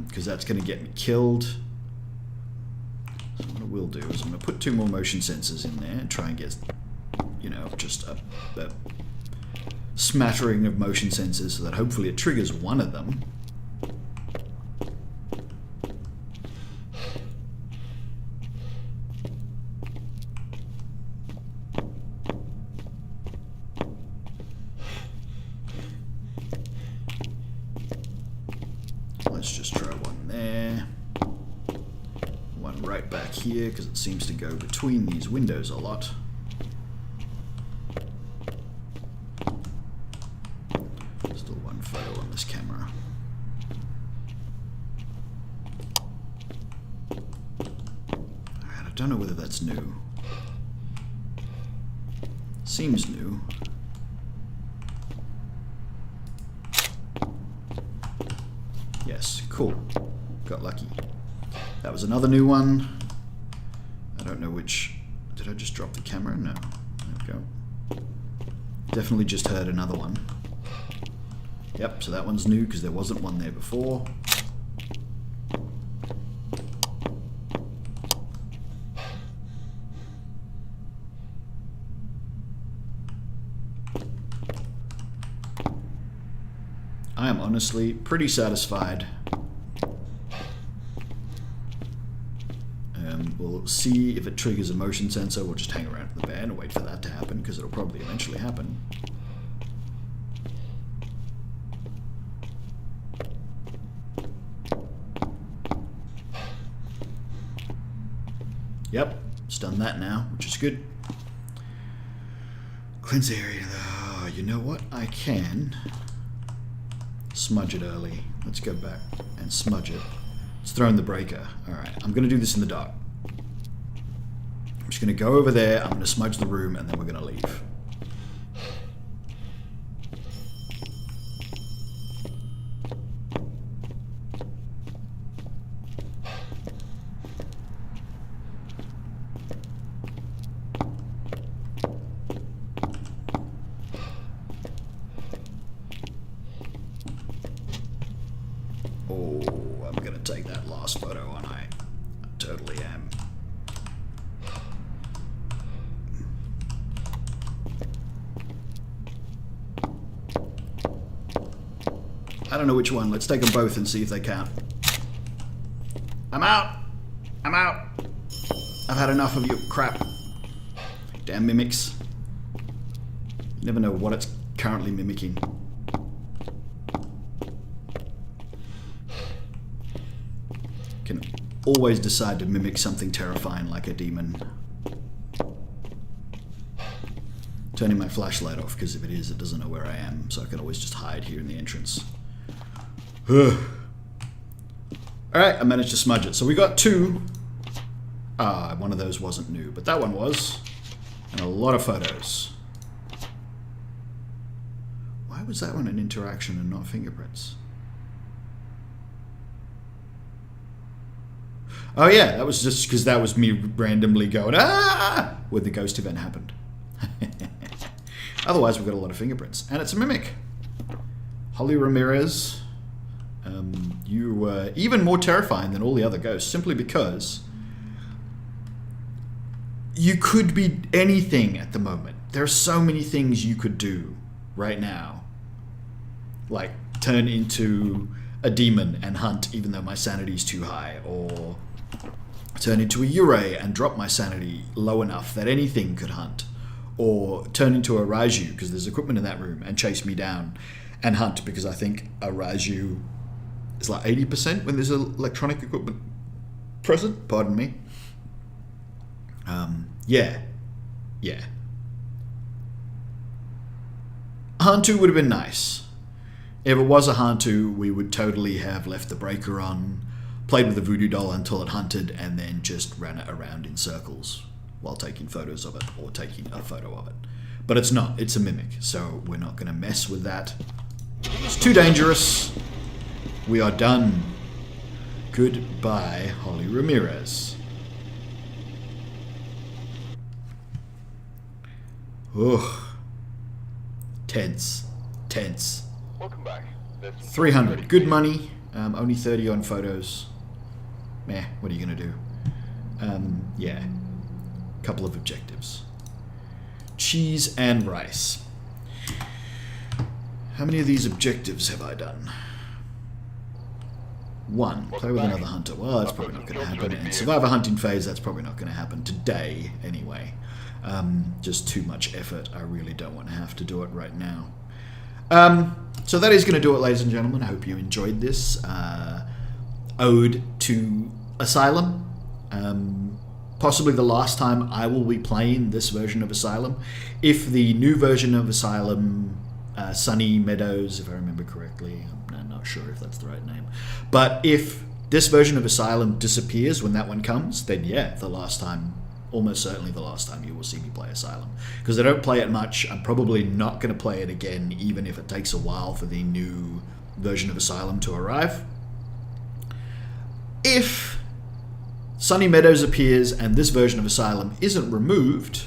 because that's going to get me killed. So what I will do is I'm going to put 2 more motion sensors in there and try and get, you know, just a smattering of motion sensors so that hopefully it triggers one of them. Let's just try one there. One right back here, because it seems to go between these windows a lot. Still one photo on this camera. Alright, I don't know whether that's new. Seems new. Yes, cool. Got lucky. That was another new one. I don't know which... Did I just drop the camera? No. There we go. Definitely just heard another one. Yep, so that one's new because there wasn't one there before. I am honestly pretty satisfied. We'll see if it triggers a motion sensor. We'll just hang around in the van and wait for that to happen, because it'll probably eventually happen. Yep, it's done that now, which is good. Cleanse the area though. You know what? I can smudge it early. Let's go back and smudge it. Let's throw in the breaker. Alright, I'm going to do this in the dark. I'm just going to go over there, I'm going to smudge the room, and then we're going to leave. I don't know which one. Let's take them both and see if they count. I'm out. I'm out. I've had enough of your crap. Damn mimics. You never know what it's currently mimicking. Can always decide to mimic something terrifying like a demon. Turning my flashlight off, because if it is, it doesn't know where I am, so I can always just hide here in the entrance. Alright, I managed to smudge it. So we got 2. One of those wasn't new, but that one was. And a lot of photos. Why was that one an interaction and not fingerprints? Oh yeah, that was just because that was me randomly going, ah, when the ghost event happened. Otherwise, we've got a lot of fingerprints. And it's a mimic. Holly Ramirez. You were even more terrifying than all the other ghosts, simply because you could be anything at the moment. There are so many things you could do right now. Like, turn into a demon and hunt even though my sanity's too high, or turn into a Yurei and drop my sanity low enough that anything could hunt, or turn into a Raiju because there's equipment in that room and chase me down and hunt, because I think a Raiju is like 80% when there's electronic equipment present. Pardon me. Yeah. Hantu would have been nice. If it was a Hantu, we would totally have left the breaker on, played with the voodoo doll until it hunted, and then just ran it around in circles while taking photos of it, or taking a photo of it. But it's not. It's a mimic, so we're not going to mess with that. It's too dangerous. We are done. Goodbye, Holly Ramirez. Ugh. Tense. Welcome back. 300. Good money. Only 30 on photos. Meh, what are you going to do? Yeah. Couple of objectives. Cheese and rice. How many of these objectives have I done? 1. Play with another hunter. Well, that's probably not going to happen. And survive a hunting phase, that's probably not going to happen today, anyway. Just too much effort. I really don't want to have to do it right now. So that is going to do it, ladies and gentlemen. I hope you enjoyed this ode to Asylum. Possibly the last time I will be playing this version of Asylum. If the new version of Asylum, Sunny Meadows, if I remember correctly, I'm not sure if that's the right name, but if this version of Asylum disappears when that one comes, then yeah, the last time, almost certainly the last time you will see me play Asylum. Because I don't play it much, I'm probably not going to play it again, even if it takes a while for the new version of Asylum to arrive. If Sunny Meadows appears and this version of Asylum isn't removed,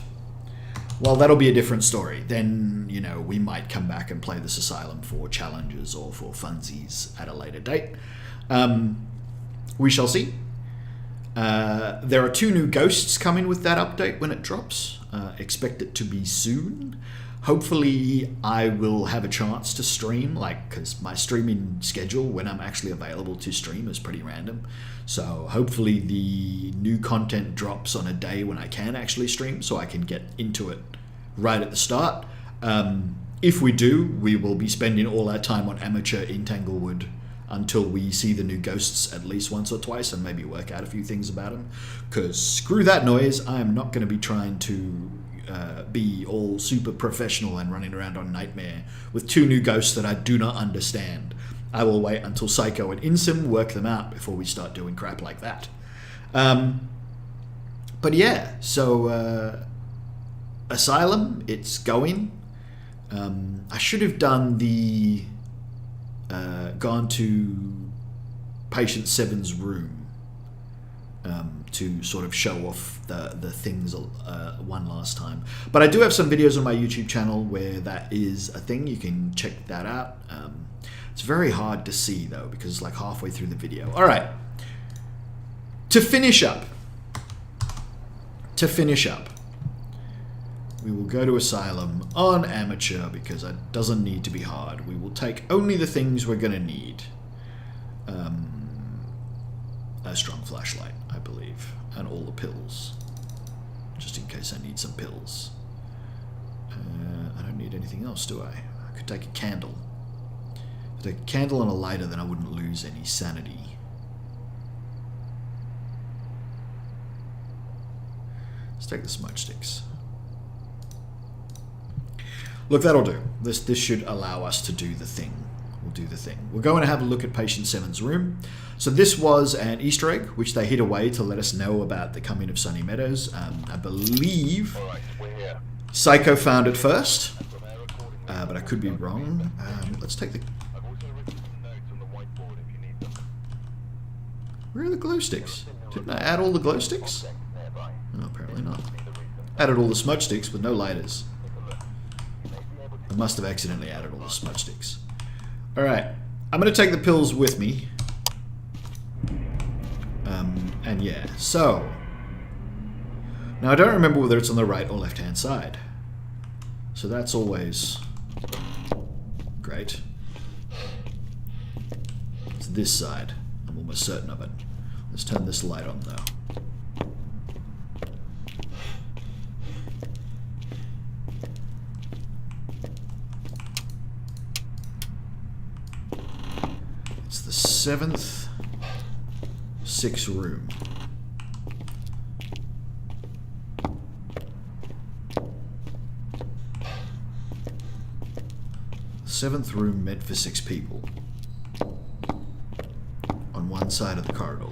well, that'll be a different story. Then, you know, we might come back and play this Asylum for challenges or for funsies at a later date. We shall see. There are 2 new ghosts coming with that update when it drops. Expect it to be soon. Hopefully I will have a chance to stream, because my streaming schedule when I'm actually available to stream is pretty random. So hopefully the new content drops on a day when I can actually stream, so I can get into it right at the start. If we do, we will be spending all our time on amateur in Tanglewood until we see the new ghosts at least once or twice and maybe work out a few things about them. Because screw that noise, I am not going to be trying to be all super professional and running around on Nightmare with 2 new ghosts that I do not understand. I will wait until Psycho and Insim work them out before we start doing crap like that. But yeah, so Asylum, it's going. I should have done the gone to Patient 7's room to sort of show off the things one last time. But I do have some videos on my YouTube channel where that is a thing. You can check that out. It's very hard to see though, because it's like halfway through the video. All right. To finish up, We will go to Asylum on amateur because it doesn't need to be hard. We will take only the things we're going to need. A strong flashlight, I believe, and all the pills. Just in case I need some pills. I don't need anything else, do I? I could take a candle. If I take a candle and a lighter, then I wouldn't lose any sanity. Let's take the smudge sticks. Look, that'll do. This should allow us to do the thing. We'll do the thing. We're going to have a look at Patient 7's room. So this was an Easter egg, which they hid away to let us know about the coming of Sunny Meadows. I believe Psycho found it first, but I could be wrong. Let's take the... Where are the glow sticks? Didn't I add all the glow sticks? Oh, apparently not. Added all the smudge sticks with no lighters. I must have accidentally added all the smudge sticks. Alright, I'm going to take the pills with me. And yeah, so... Now I don't remember whether it's on the right or left hand side. So that's always... great. It's this side. I'm almost certain of it. Let's turn this light on though. It's the 7th 6 room. The 7th room meant for 6 people. On one side of the corridor.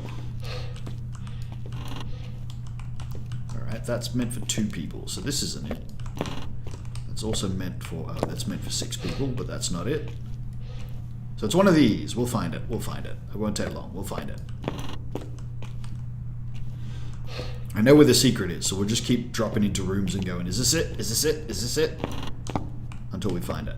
Alright, that's meant for 2 people, so this isn't it. That's also meant for, that's meant for 6 people, but that's not it. So it's one of these. We'll find it. We'll find it. It won't take long. We'll find it. I know where the secret is, so we'll just keep dropping into rooms and going, is this it? Is this it? Is this it? Until we find it.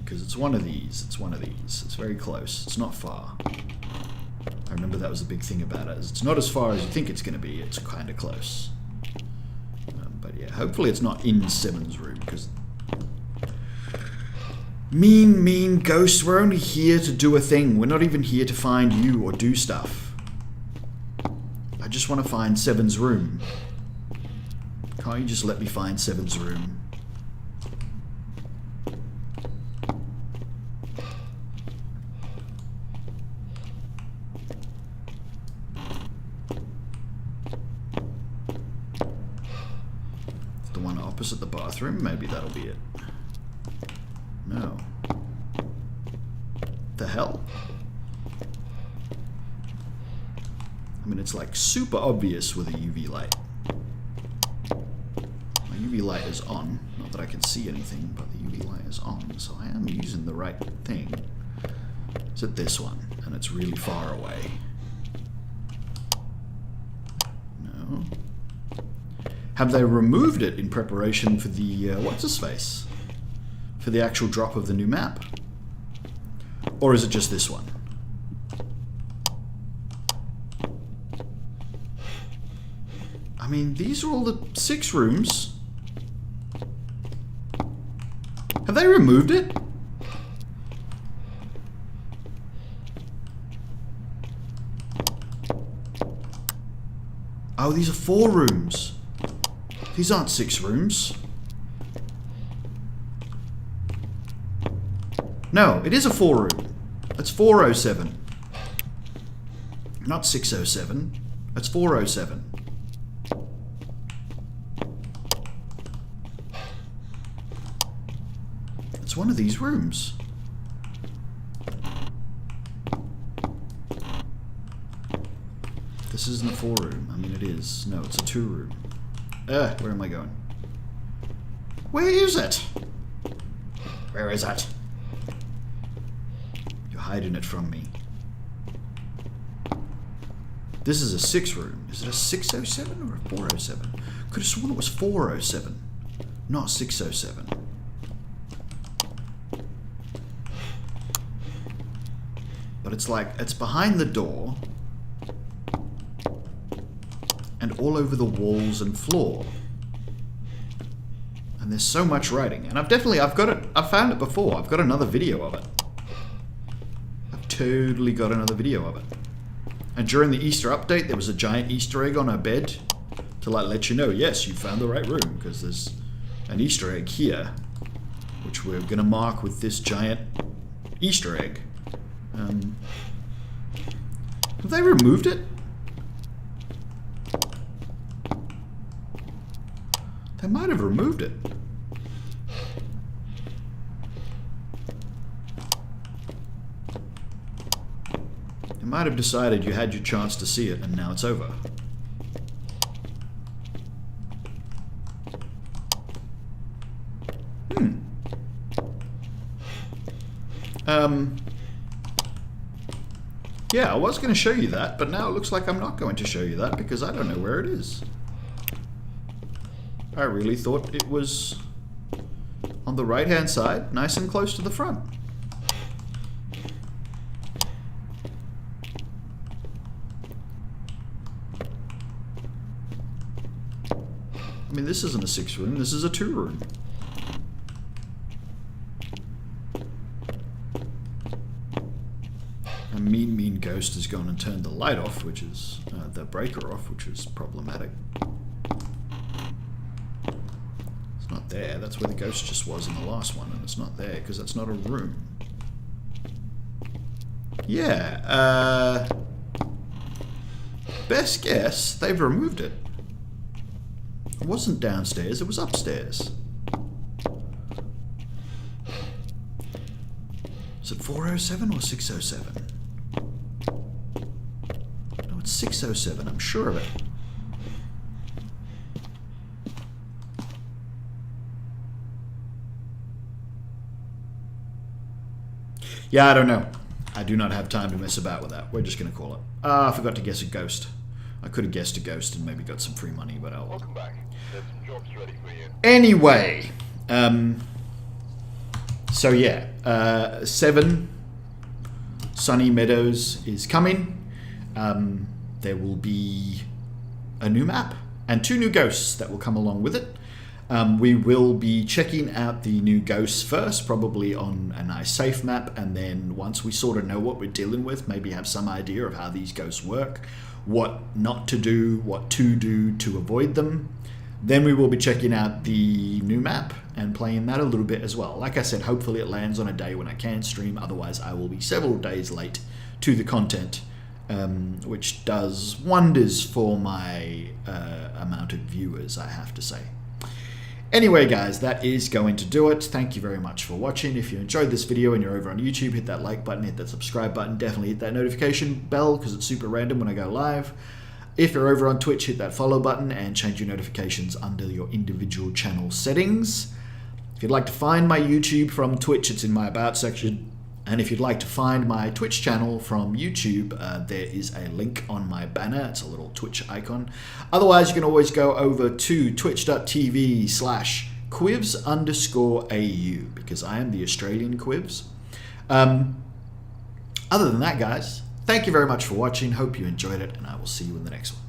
Because it's one of these. It's one of these. It's very close. It's not far. I remember that was the big thing about it. It's not as far as you think it's going to be. It's kind of close. But yeah, hopefully it's not in 7's room, because... Mean ghosts, we're only here to do a thing. We're not even here to find you or do stuff. I just want to find 7's room. Can't you just let me find 7's room? The one opposite the bathroom? Maybe that'll be it. No. The hell? I mean, it's like super obvious with a UV light. My UV light is on. Not that I can see anything, but the UV light is on, so I am using the right thing. Is it this one? And it's really far away. No. Have they removed it in preparation for the, what's-his-face? For the actual drop of the new map? Or is it just this one? I mean, these are all the 6 rooms. Have they removed it? Oh, these are 4 rooms. These aren't 6 rooms. No, it is a 4 room. It's 407. Not 607. It's 407. It's one of these rooms. This isn't a 4 room. I mean, it is. No, it's a 2 room. Where am I going? Where is it? Where is it? You're hiding it from me. This is a 6 room. Is it a 607 or a 407? Could have sworn it was 407, not 607. But it's like, it's behind the door. and all over the walls and floor. And there's so much writing. And I've got it. I've found it before. I've got another video of it. I've totally got another video of it. And during the Easter update, there was a giant Easter egg on her bed to like let you know, yes, you found the right room, because there's an Easter egg here, which we're going to mark with this giant Easter egg. Have they removed it? They might have removed it. They might have decided you had your chance to see it and now it's over. Yeah, I was going to show you that, but now it looks like I'm not going to show you that because I don't know where it is. I really thought it was on the right-hand side, nice and close to the front. I mean, this isn't a 6-room, this is a 2-room. A mean ghost has gone and turned the light off, which is the breaker off, which is problematic. It's not there. That's where the ghost just was in the last one, and it's not there because that's not a room. Yeah. Best guess, they've removed it. It wasn't downstairs, it was upstairs. Is it 407 or 607? 607, I'm sure of it. Yeah, I don't know. I do not have time to mess about with that. We're just going to call it. I forgot to guess a ghost. I could have guessed a ghost and maybe got some free money, but I'll... Welcome back. There's some jobs ready for you. Anyway, so yeah, 7 Sunny Meadows is coming. There will be a new map and 2 new ghosts that will come along with it. We will be checking out the new ghosts first, probably on a nice safe map, and then once we sort of know what we're dealing with, maybe have some idea of how these ghosts work, what not to do, what to do to avoid them, then we will be checking out the new map and playing that a little bit as well. Like I said, hopefully it lands on a day when I can stream, otherwise I will be several days late to the content. Which does wonders for my amount of viewers, I have to say. Anyway, guys, that is going to do it. Thank you very much for watching. If you enjoyed this video and you're over on YouTube, hit that like button, hit that subscribe button, definitely hit that notification bell because it's super random when I go live. If you're over on Twitch, hit that follow button and change your notifications under your individual channel settings. If you'd like to find my YouTube from Twitch, it's in my About section. And if you'd like to find my Twitch channel from YouTube, there is a link on my banner. It's a little Twitch icon. Otherwise, you can always go over to twitch.tv/Quivs_AU because I am the Australian Quivs. Other than that, guys, thank you very much for watching. Hope you enjoyed it, and I will see you in the next one.